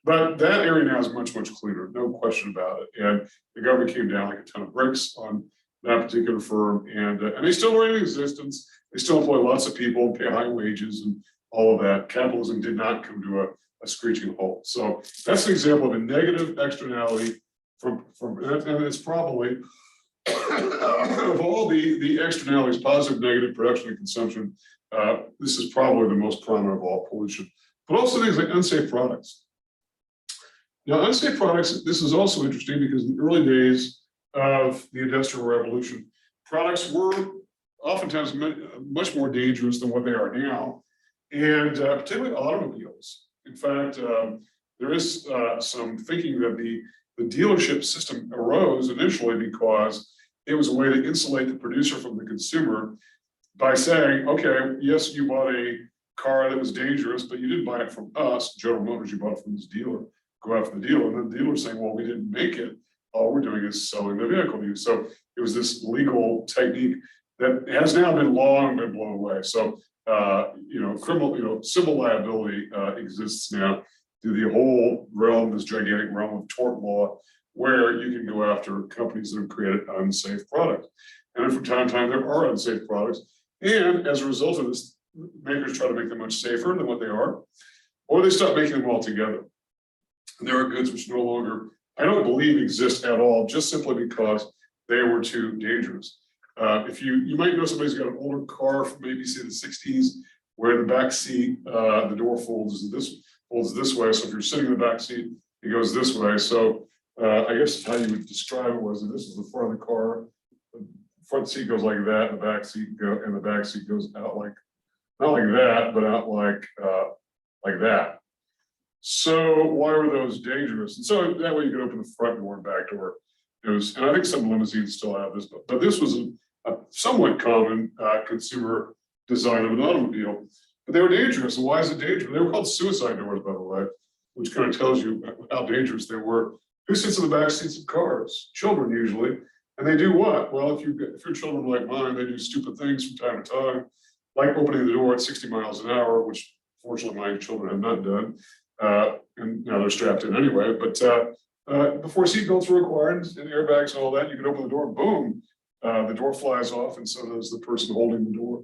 But that area now is much, much cleaner, no question about it. And the government came down like a ton of bricks on that particular firm, and they still are in existence. They still employ lots of people, pay high wages, and all of that. Capitalism did not come to a screeching halt. So that's an example of a negative externality and it's probably of all the externalities, positive, negative, production, and consumption. This is probably the most prominent of all, pollution, but also things like unsafe products. Now, unsafe products, this is also interesting because in the early days of the Industrial Revolution, products were oftentimes much more dangerous than what they are now, and particularly automobiles. In fact, there is some thinking that the dealership system arose initially because it was a way to insulate the producer from the consumer by saying, okay, yes, you bought a car that was dangerous, but you didn't buy it from us, General Motors, you bought it from this dealer. Go after the dealer, and then the dealer saying, well, we didn't make it. All we're doing is selling the vehicle to you. So it was this legal technique that has now been long been blown away. So criminal, civil liability exists now through the whole realm, this gigantic realm of tort law, where you can go after companies that have created unsafe products. And then from time to time, there are unsafe products. And as a result of this, makers try to make them much safer than what they are, or they stop making them altogether. And there are goods which no longer, I don't believe, exist at all, just simply because they were too dangerous. If you might know somebody's got an older car from maybe say the 60s, where the back seat, the door folds this way. So if you're sitting in the back seat, it goes this way. So I guess how you would describe it was that this is the front of the car. The front seat goes like that, and the back seat goes out like, not like that, but out like that. So why were those dangerous? And so that way you could open the front door and back door. And I think some limousines still have this, but this was a somewhat common consumer design of an automobile. But they were dangerous. And why is it dangerous? They were called suicide doors, by the way, which kind of tells you how dangerous they were. Who sits in the back seats of cars? Children usually. And they do what? Well, if your children are like mine, they do stupid things from time to time, like opening the door at 60 miles an hour, which fortunately my children have not done. And now they're strapped in anyway. But before seatbelts were required and airbags and all that, you could open the door and boom, the door flies off, and so does the person holding the door.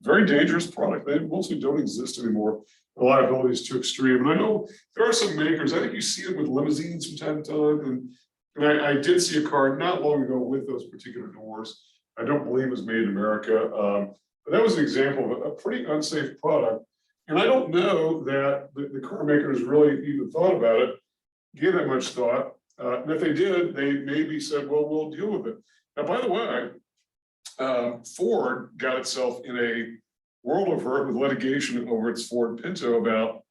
Very dangerous product. They mostly don't exist anymore. The liability is too extreme. And I know there are some makers, I think you see them with limousines from time to time. And I did see a car not long ago with those particular doors. I don't believe it was made in America. But that was an example of a pretty unsafe product. And I don't know that the car makers really even thought about it, gave that much thought. And if they did, they maybe said, well, we'll deal with it. Now, by the way, Ford got itself in a world of hurt with litigation over its Ford Pinto about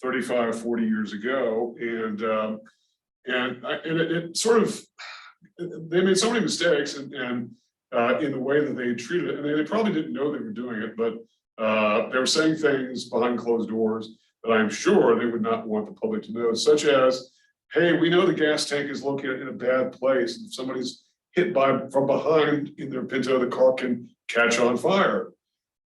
35, 40 years ago. And it sort of, they made so many mistakes and in the way that they treated it. And they probably didn't know they were doing it, but they were saying things behind closed doors that I'm sure they would not want the public to know, such as, hey, we know the gas tank is located in a bad place. If somebody's hit from behind in their Pinto, the car can catch on fire.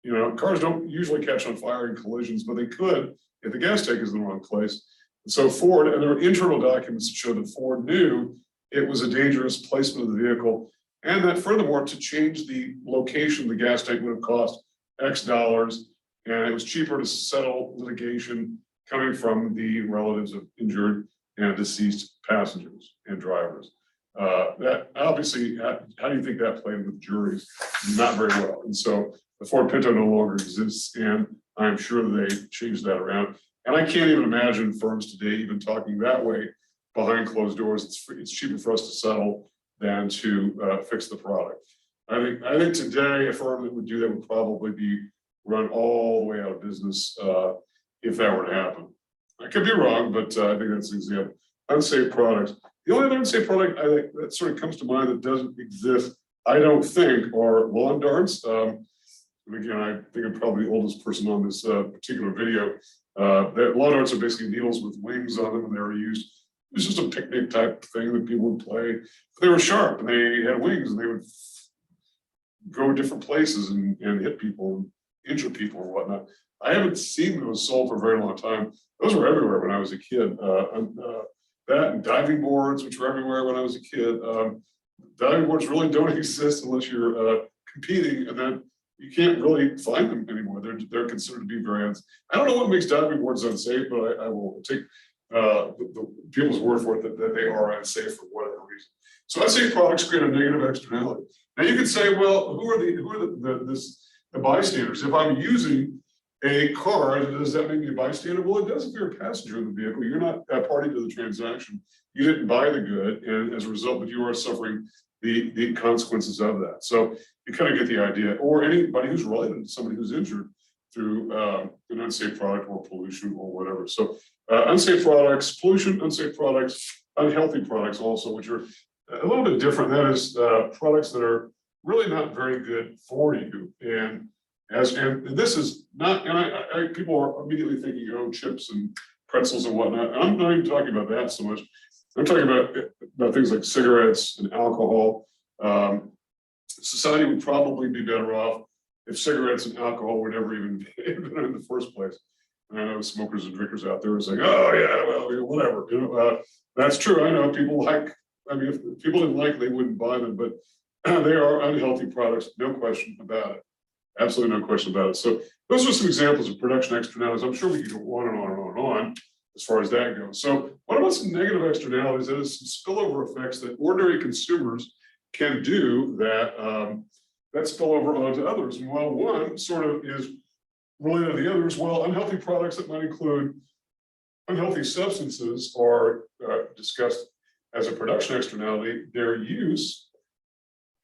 You know, cars don't usually catch on fire in collisions, but they could if the gas tank is in the wrong place. And so Ford, and there were internal documents that show that Ford knew it was a dangerous placement of the vehicle, and that furthermore, to change the location, the gas tank would have cost X dollars, and it was cheaper to settle litigation coming from the relatives of injured and deceased passengers and drivers. That obviously, how do you think that played with juries? Not very well. And so the Ford Pinto no longer exists, and I'm sure they changed that around. And I can't even imagine firms today even talking that way behind closed doors. It's cheaper for us to settle than to fix the product. I think today a firm that would do that would probably be run all the way out of business if that were to happen. I could be wrong, but I think that's an example. Unsafe products. The only other unsafe product I think that sort of comes to mind that doesn't exist, I don't think, are lawn darts. And again, I think I'm probably the oldest person on this particular video. Lawn darts are basically needles with wings on them, and they were used. It was just a picnic type thing that people would play. But they were sharp, and they had wings, and they would go different places and hit people, and injure people, or whatnot. I haven't seen those sold for a very long time. Those were everywhere when I was a kid. That and diving boards, which were everywhere when I was a kid. Diving boards really don't exist unless you're competing, and then you can't really find them anymore. They're considered to be very unsafe. I don't know what makes diving boards unsafe, but I will take the people's word for it that they are unsafe for whatever reason. So unsafe products create a negative externality. Now you could say, well, who are the bystanders? If I'm using a car, does that make me a bystander? Well, it does if you're a passenger in the vehicle. You're not a party to the transaction. You didn't buy the good, and as a result, but you are suffering the consequences of that. So you kind of get the idea. Or anybody who's related to somebody who's injured through an unsafe product or pollution or whatever. So unsafe products, pollution, unsafe products, unhealthy products also, which are a little bit different. That is products that are really not very good for you. And this is not, and people are immediately thinking, oh, chips and pretzels and whatnot. And I'm not even talking about that so much. I'm talking about things like cigarettes and alcohol. Society would probably be better off if cigarettes and alcohol were never even invented in the first place. And I know smokers and drinkers out there are saying, oh yeah, well, whatever. You know, that's true. I know people like, I mean, if people didn't like it, they wouldn't buy them. But they are unhealthy products, no question about it. Absolutely no question about it. So those are some examples of production externalities. I'm sure we could go on and on and on and on as far as that goes. So what about some negative externalities? That is some spillover effects that ordinary consumers can do that spill over onto others. And while one sort of is related to the others, well, unhealthy products that might include unhealthy substances are discussed as a production externality. Their use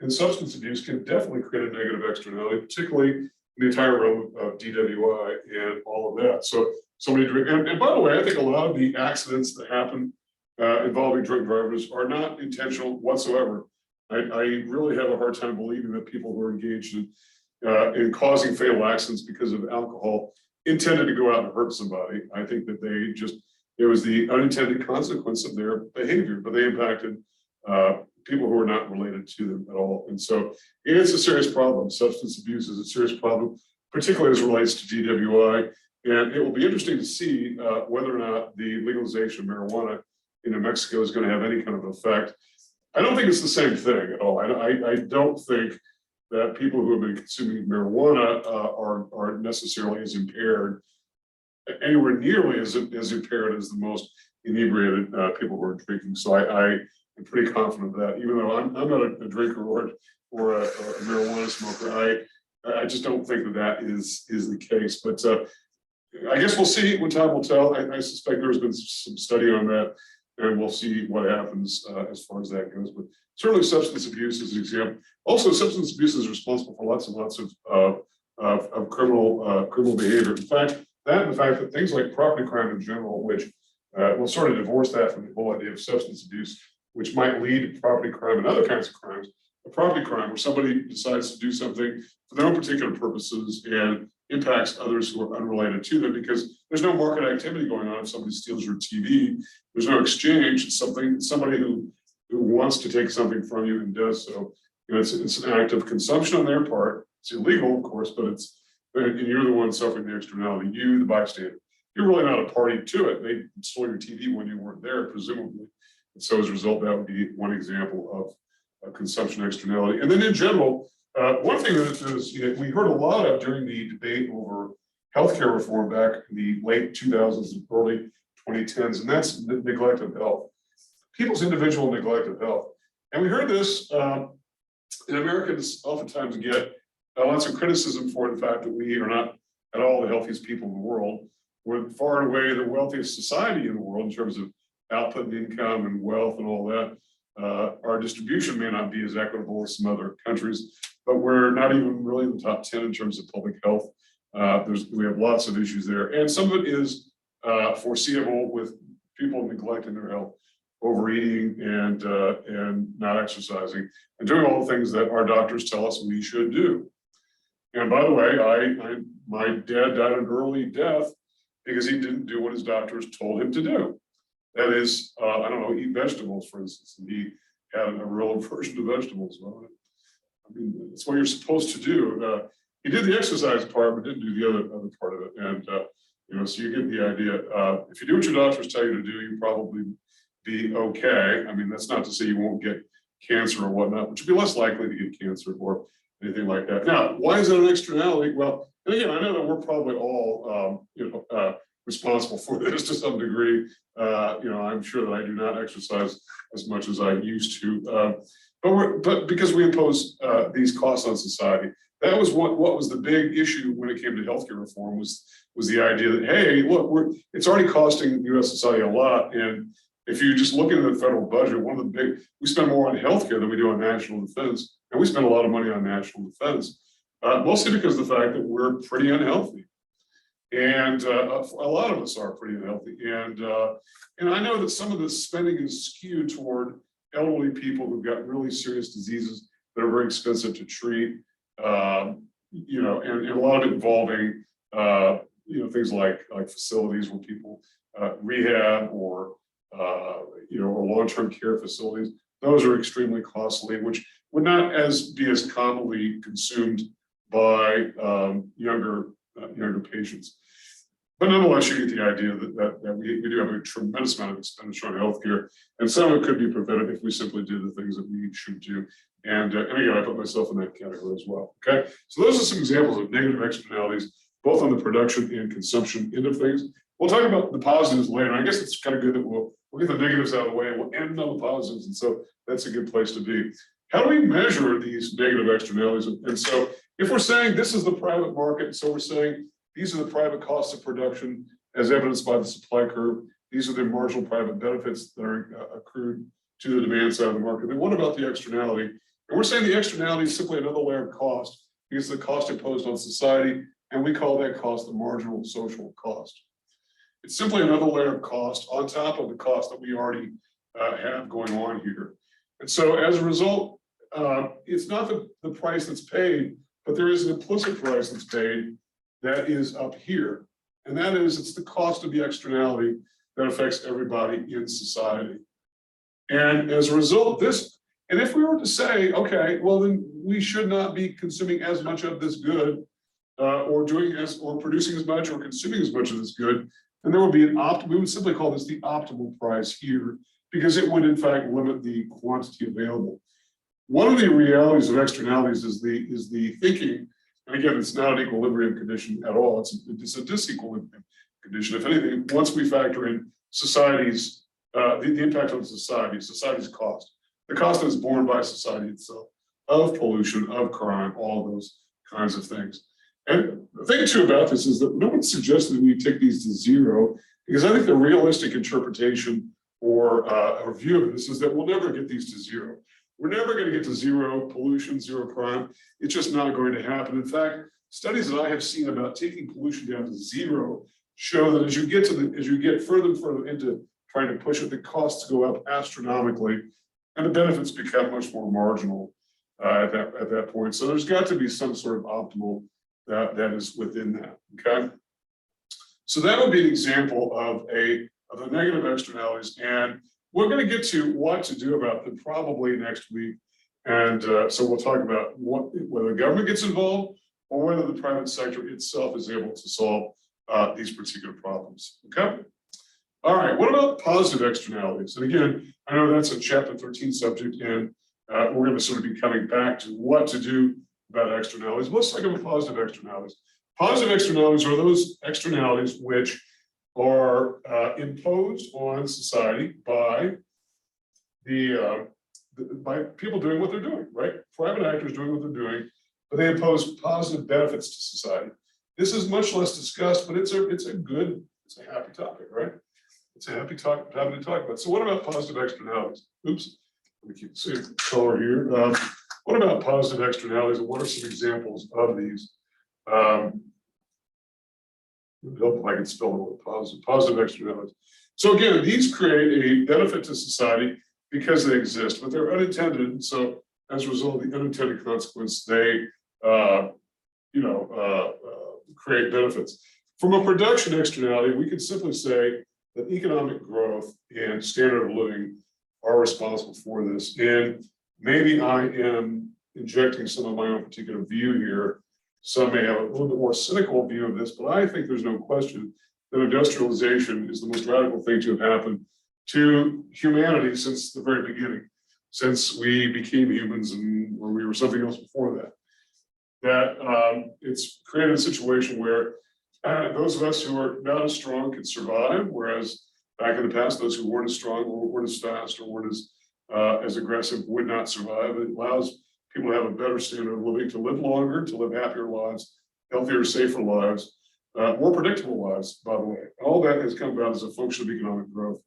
in substance abuse can definitely create a negative externality, particularly in the entire realm of DWI and all of that. So somebody drink, and by the way, I think a lot of the accidents that happen involving drunk drivers are not intentional whatsoever. I really have a hard time believing that people who are engaged in causing fatal accidents because of alcohol intended to go out and hurt somebody. I think that it was the unintended consequence of their behavior, but they impacted people who are not related to them at all. And so it's a serious problem. Substance abuse is a serious problem, particularly as it relates to DWI. And it will be interesting to see whether or not the legalization of marijuana in New Mexico is going to have any kind of effect. I don't think it's the same thing at all. I don't think that people who have been consuming marijuana are necessarily as impaired, anywhere nearly as impaired as the most inebriated people who are drinking. So I am pretty confident of that, even though I'm not a drinker or a marijuana smoker. I just don't think that is the case. But I guess we'll see when time will tell. I suspect there's been some study on that, and we'll see what happens as far as that goes. But certainly substance abuse is an example. Also, substance abuse is responsible for lots and lots of criminal behavior. In fact, the fact that things like property crime in general, which will sort of divorce that from the whole idea of substance abuse, which might lead to property crime and other kinds of crimes. A property crime where somebody decides to do something for their own particular purposes and impacts others who are unrelated to them, because there's no market activity going on. If somebody steals your TV, there's no exchange. It's somebody who wants to take something from you and does so. You know, it's an act of consumption on their part. It's illegal, of course, but and you're the one suffering the externality. You, the bystander, you're really not a party to it. They stole your TV when you weren't there, presumably. And so as a result, that would be one example of consumption externality. And then in general, one thing that is, we heard a lot of during the debate over healthcare reform back in the late 2000s and early 2010s, and that's the neglect of health, people's individual neglect of health. And we heard this, and Americans oftentimes get lots of criticism for the fact that we are not at all the healthiest people in the world. We're far and away the wealthiest society in the world in terms of output and income and wealth and all that. Our distribution may not be as equitable as some other countries, but we're not even really in the top 10 in terms of public health. We have lots of issues there. And some of it is foreseeable with people neglecting their health, overeating and not exercising and doing all the things that our doctors tell us we should do. And by the way, my dad died an early death because he didn't do what his doctors told him to do. That is, I don't know, eat vegetables, for instance. And he had a real aversion to vegetables. Well, I mean, that's what you're supposed to do. He did the exercise part, but didn't do the other part of it. And so you get the idea. If you do what your doctors tell you to do, you probably be okay. I mean, that's not to say you won't get cancer or whatnot, but you'll be less likely to get cancer or anything like that. Now, why is it an externality? Well, and again, I know that we're probably all responsible for this to some degree. I'm sure that I do not exercise as much as I used to, but because we impose these costs on society. That was what was the big issue when it came to healthcare reform was the idea that, hey, look, it's already costing U.S. society a lot, and if you just look into the federal budget, we spend more on healthcare than we do on national defense, and we spend a lot of money on national defense, mostly because of the fact that we're pretty unhealthy. And a lot of us are pretty unhealthy. And I know that some of the spending is skewed toward elderly people who've got really serious diseases that are very expensive to treat, and a lot of it involving, things like facilities where people rehab or long-term care facilities. Those are extremely costly, which would not be as commonly consumed by younger patients. But nonetheless, you get the idea that we do have a tremendous amount of expenditure on healthcare, and some of it could be prevented if we simply do the things that we should do. And again, I put myself in that category as well. Okay, so those are some examples of negative externalities, both on the production and consumption end of things. We'll talk about the positives later. I guess it's kind of good that we'll get the negatives out of the way and we'll end on the positives. And so that's a good place to be. How do we measure these negative externalities? And so if we're saying this is the private market, so we're saying these are the private costs of production as evidenced by the supply curve. These are the marginal private benefits that are accrued to the demand side of the market. Then what about the externality? And we're saying the externality is simply another layer of cost because the cost imposed on society, and we call that cost the marginal social cost. It's simply another layer of cost on top of the cost that we already have going on here. And so as a result, it's not the price that's paid, but there is an implicit price that's paid that is up here. And that is, it's the cost of the externality that affects everybody in society. And as a result, and if we were to say, okay, well, then we should not be consuming as much of this good or producing as much or consuming as much of this good, then there would be we would simply call this the optimal price here because it would in fact limit the quantity available. One of the realities of externalities is the thinking, and again, it's not an equilibrium condition at all. It's a disequilibrium condition. If anything, once we factor in society's, the impact on society's cost, the cost that is borne by society itself, of pollution, of crime, all of those kinds of things. And the thing too about this is that no one suggested we take these to zero, because I think the realistic interpretation or view of this is that we'll never get these to zero. We're never going to get to zero pollution, zero crime. It's just not going to happen. In fact, studies that I have seen about taking pollution down to zero show that as you get further and further into trying to push it, the costs go up astronomically, and the benefits become much more marginal at that point. So there's got to be some sort of optimal that is within that. Okay, so that would be an example of the negative externalities, and we're going to get to what to do about them probably next week. And so we'll talk about whether the government gets involved or whether the private sector itself is able to solve these particular problems. Okay. All right. What about positive externalities? And again, I know that's a chapter 13 subject, and we're going to sort of be coming back to what to do about externalities. Let's talk about positive externalities. Positive externalities are those externalities which are imposed on society by by people doing what they're doing, right? Private actors doing what they're doing, but they impose positive benefits to society. This is much less discussed, but it's a happy topic, right? It's a happy topic to talk about. So what about positive externalities? Oops, let me keep the same color here. What about positive externalities, and what are some examples of these? It would help if I could spell the word positive externalities. So again, these create a benefit to society because they exist, but they're unintended. So as a result of the unintended consequence, they create benefits. From a production externality, we could simply say that economic growth and standard of living are responsible for this. And maybe I am injecting some of my own particular view here. Some may have a little bit more cynical view of this, but I think there's no question that industrialization is the most radical thing to have happened to humanity since the very beginning, since we became humans and or we were something else before that. It's created a situation where those of us who are not as strong can survive, whereas back in the past, those who weren't as strong or weren't as fast or weren't as aggressive would not survive. It allows people to have a better standard of living, to live longer, to live happier lives, healthier, safer lives, more predictable lives, by the way. All that has come about as a function of economic growth.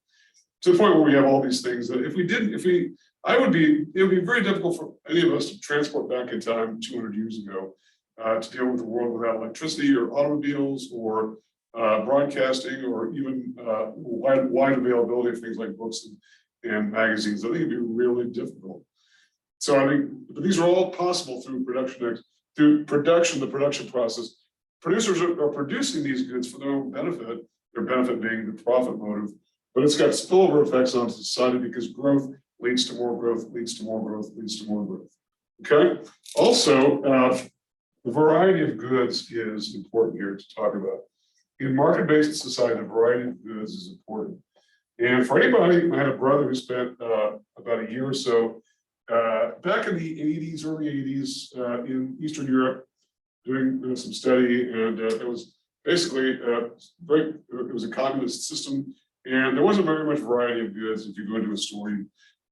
To the point where we have all these things that it would be very difficult for any of us to transport back in time 200 years ago to deal with a world without electricity or automobiles or broadcasting or even wide availability of things like books and magazines. I think it'd be really difficult. So I think, but these are all possible through the production process. Producers are producing these goods for their own benefit, their benefit being the profit motive, but it's got spillover effects on society because growth leads to more growth, leads to more growth, leads to more growth. Okay. Also, the variety of goods is important here to talk about. In market-based society, the variety of goods is important. And for anybody, I had a brother who spent about a year or so back in the 80s, early 80s in Eastern Europe, doing some study, and it was basically it was a communist system, and there wasn't very much variety of goods. If you go into a store, you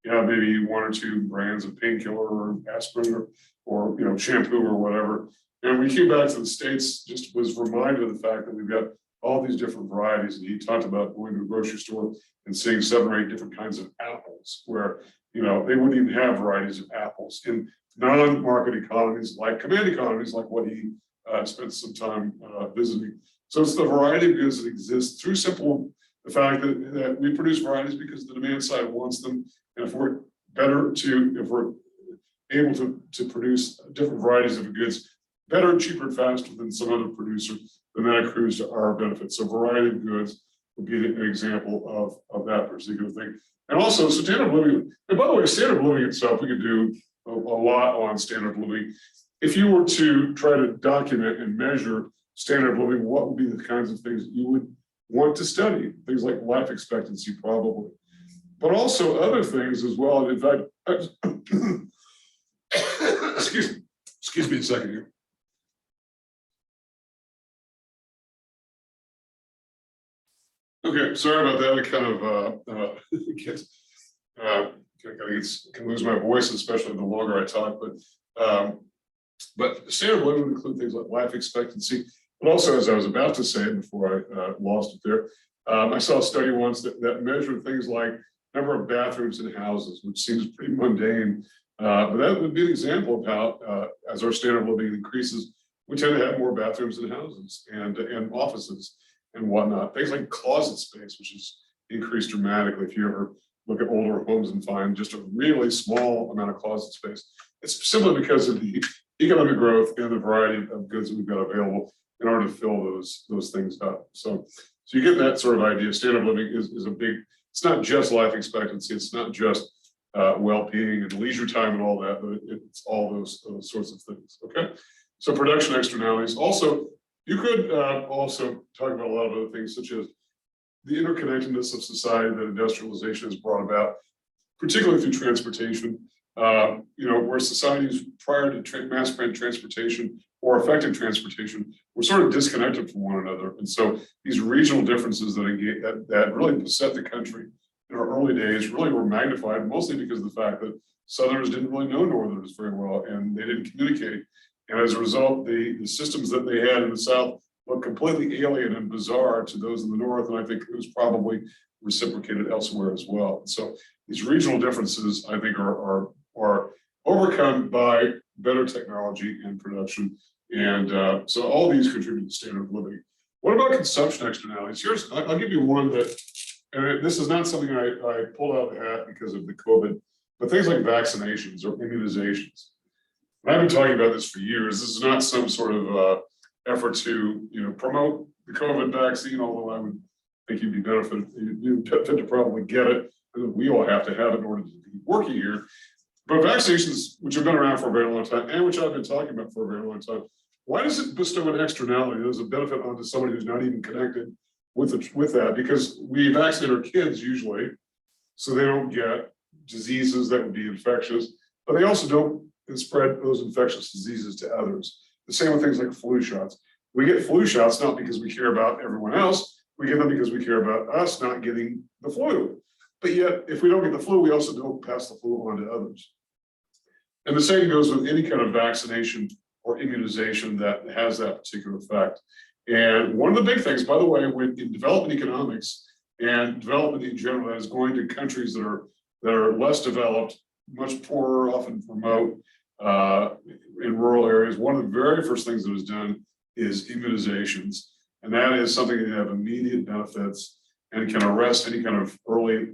have maybe one or two brands of painkiller or aspirin or shampoo or whatever. And when he came back to the States, just was reminded of the fact that we've got all these different varieties. And he talked about going to a grocery store and seeing 7 or 8 different kinds of apples, where they wouldn't even have varieties of apples in non-market economies, like command economies, like what he spent some time visiting. So it's the variety of goods that exist through the fact that we produce varieties because the demand side wants them. And if we're able to produce different varieties of goods better, cheaper, and faster than some other producer, then that accrues to our benefit. So variety of goods would be an example of that particular thing. And also standard of living, and by the way, standard of living itself, we could do a lot on standard of living. If you were to try to document and measure standard of living, what would be the kinds of things that you would want to study? Things like life expectancy, probably, but also other things as well. In fact, excuse me a second here. Okay, sorry about that. I kind of can lose my voice, especially the longer I talk. But standard of living would include things like life expectancy. But also, as I was about to say before I lost it there, I saw a study once that measured things like number of bathrooms in houses, which seems pretty mundane. But that would be an example of how, as our standard of living increases, we tend to have more bathrooms in houses and offices and whatnot. Things like closet space, which has increased dramatically. If you ever look at older homes and find just a really small amount of closet space, it's simply because of the economic growth and the variety of goods that we've got available in order to fill those things up. So you get that sort of idea. Standard of living is a big, it's not just life expectancy, it's not just well-being and leisure time and all that, but it's all those sorts of things. Okay, so production externalities. Also, you could also talk about a lot of other things, such as the interconnectedness of society that industrialization has brought about, particularly through transportation. Where societies prior to mass transportation or effective transportation were sort of disconnected from one another. And so these regional differences that really beset the country in our early days really were magnified, mostly because of the fact that Southerners didn't really know Northerners very well, and they didn't communicate. And as a result, the systems that they had in the South looked completely alien and bizarre to those in the North. And I think it was probably reciprocated elsewhere as well. So these regional differences, I think, are overcome by better technology and production. And so all these contribute to standard of living. What about consumption externalities? I'll give you one that, and this is not something I pulled out of the hat because of the COVID, but things like vaccinations or immunizations. And I've been talking about this for years. This is not some sort of effort to promote the COVID vaccine, although I would think you'd benefit to probably get it. We all have to have it in order to be working here. But vaccinations, which have been around for a very long time, and which I've been talking about for a very long time, why does it bestow an externality? There's a benefit onto somebody who's not even connected with that, because we vaccinate our kids usually, so they don't get diseases that would be infectious, but they also don't spread those infectious diseases to others. The same with things like flu shots. We get flu shots not because we care about everyone else, we get them because we care about us not getting the flu. But yet, if we don't get the flu, we also don't pass the flu on to others. And the same goes with any kind of vaccination or immunization that has that particular effect. And one of the big things, by the way, in development economics and development in general, that is going to countries that are less developed, much poorer, often remote, in rural areas, one of the very first things that is done is immunizations. And that is something that have immediate benefits and can arrest any kind of early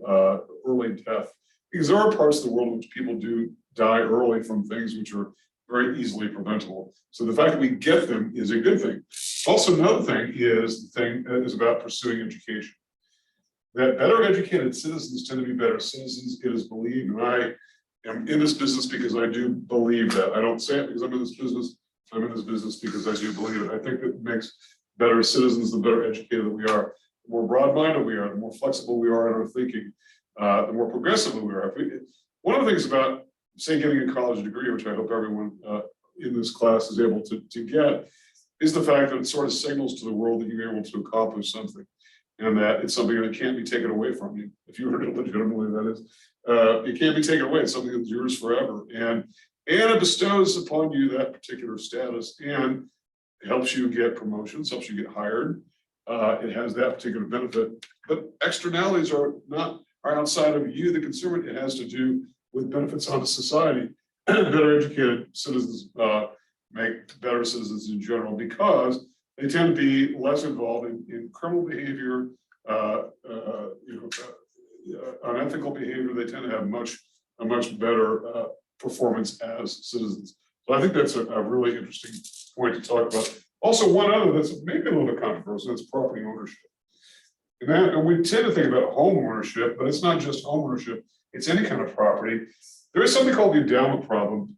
death. Because there are parts of the world in which people do die early from things which are very easily preventable. So the fact that we get them is a good thing. Also, another thing is about pursuing education. That better educated citizens tend to be better citizens. It is believed, and I am in this business because I do believe that. I don't say it because I'm in this business. I'm in this business because I do believe it. I think it makes better citizens, the better educated that we are, the more broad-minded we are, the more flexible we are in our thinking, the more progressive we are. One of the things about, say, getting a college degree, which I hope everyone in this class is able to get, is the fact that it sort of signals to the world that you're able to accomplish something, and that it's something that can't be taken away from you. If you earn it legitimately, that is, it can't be taken away. It's something that's yours forever, and it bestows upon you that particular status, and it helps you get promotions, helps you get hired. It has that particular benefit, but externalities are outside of you, the consumer. It has to do with benefits on society. Better educated citizens make better citizens in general, because they tend to be less involved in criminal behavior, unethical behavior. They tend to have a much better performance as citizens. So I think that's a really interesting point to talk about. Also, one other that's maybe a little bit controversial, that's property ownership. And we tend to think about home ownership, but it's not just home ownership, it's any kind of property. There is something called the endowment problem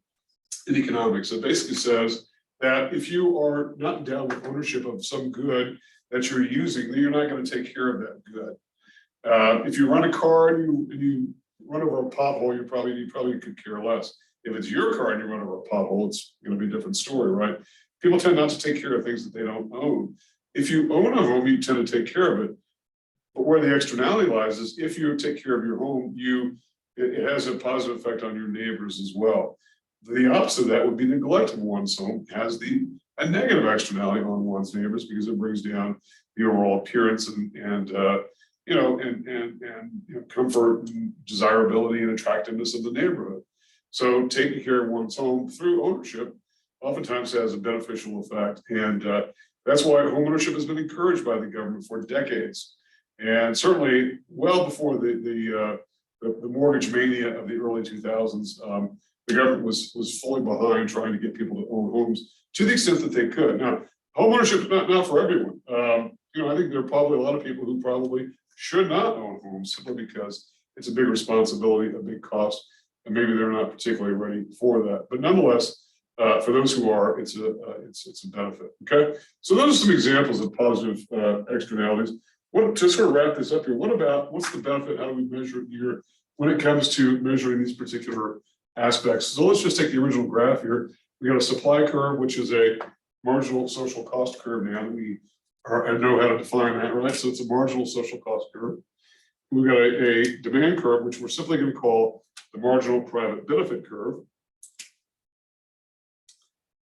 in economics. It basically says that if you are not endowed with ownership of some good that you're using, then you're not going to take care of that good. If you run a car and you run over a pothole, you probably could care less. If it's your car and you run over a pothole, it's going to be a different story, right? People tend not to take care of things that they don't own. If you own a home, you tend to take care of it. But where the externality lies is if you take care of your home, it has a positive effect on your neighbors as well. The opposite of that would be neglect of one's home has a negative externality on one's neighbors, because it brings down the overall appearance and comfort and desirability and attractiveness of the neighborhood. So taking care of one's home through ownership oftentimes has a beneficial effect, and that's why home ownership has been encouraged by the government for decades, and certainly well before the mortgage mania of the early 2000s. The government was fully behind trying to get people to own homes to the extent that they could. Now, home ownership is not for everyone. I think there are probably a lot of people who probably should not own homes simply because it's a big responsibility, a big cost, and maybe they're not particularly ready for that. But nonetheless, for those who are, it's a benefit. Okay, so those are some examples of positive externalities. To sort of wrap this up here, what's the benefit? How do we measure it here when it comes to measuring these particular aspects? So let's just take the original graph here. We got a supply curve, which is a marginal social cost curve. Now that we know how to define that, right? So it's a marginal social cost curve. We've got a demand curve, which we're simply going to call the marginal private benefit curve.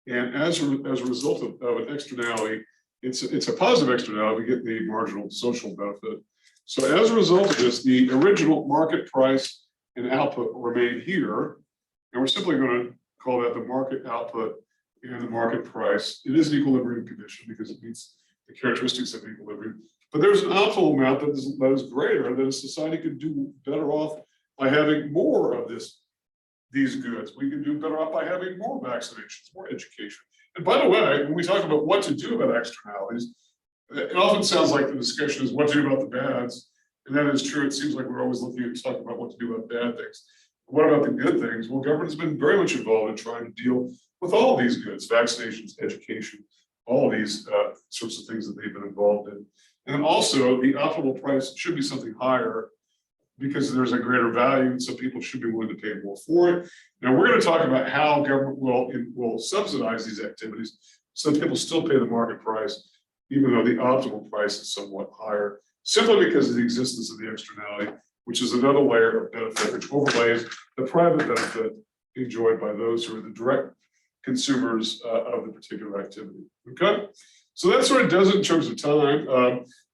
And as a result of an externality, it's a positive externality, we get the marginal social benefit. So as a result of this, the original market price and output remain here, and we're simply going to call that the market output and the market price. It is an equilibrium condition because it meets the characteristics of equilibrium. But there's an optimal amount that is greater, that a society could do better off by having more of these goods. We can do better off by having more vaccinations, more education. And by the way, when we talk about what to do about externalities, it often sounds like the discussion is what to do about the bads. And that is true. It seems like we're always looking at talking about what to do about bad things. What about the good things? Well, government has been very much involved in trying to deal with all of these goods, vaccinations, education, all of these sorts of things that they've been involved in. And also the optimal price should be something higher because there's a greater value, and so people should be willing to pay more for it. Now we're going to talk about how government will subsidize these activities so that people still pay the market price, even though the optimal price is somewhat higher, simply because of the existence of the externality, which is another layer of benefit which overlays the private benefit enjoyed by those who are the direct consumers of the particular activity. Okay, so that sort of does it in terms of time.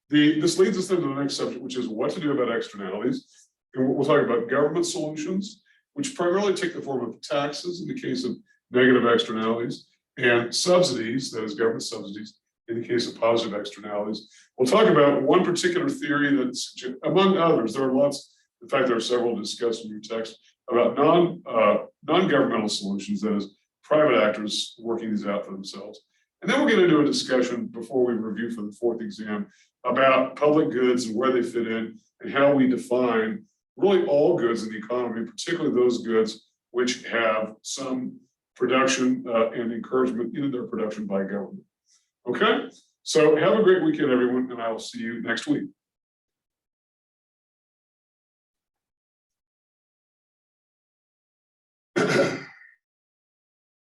This leads us then to the next subject, which is what to do about externalities. And we'll talk about government solutions, which primarily take the form of taxes in the case of negative externalities, and subsidies, that is government subsidies, in the case of positive externalities. We'll talk about one particular theory that's, among others, there are lots, in fact, there are several discussed in your text, about non-governmental solutions, that is, private actors working these out for themselves. And then we'll get into a discussion before we review for the fourth exam about public goods and where they fit in and how we define really all goods in the economy, particularly those goods which have some production and encouragement in their production by government. Okay, So have a great weekend, everyone, and I will see you next week.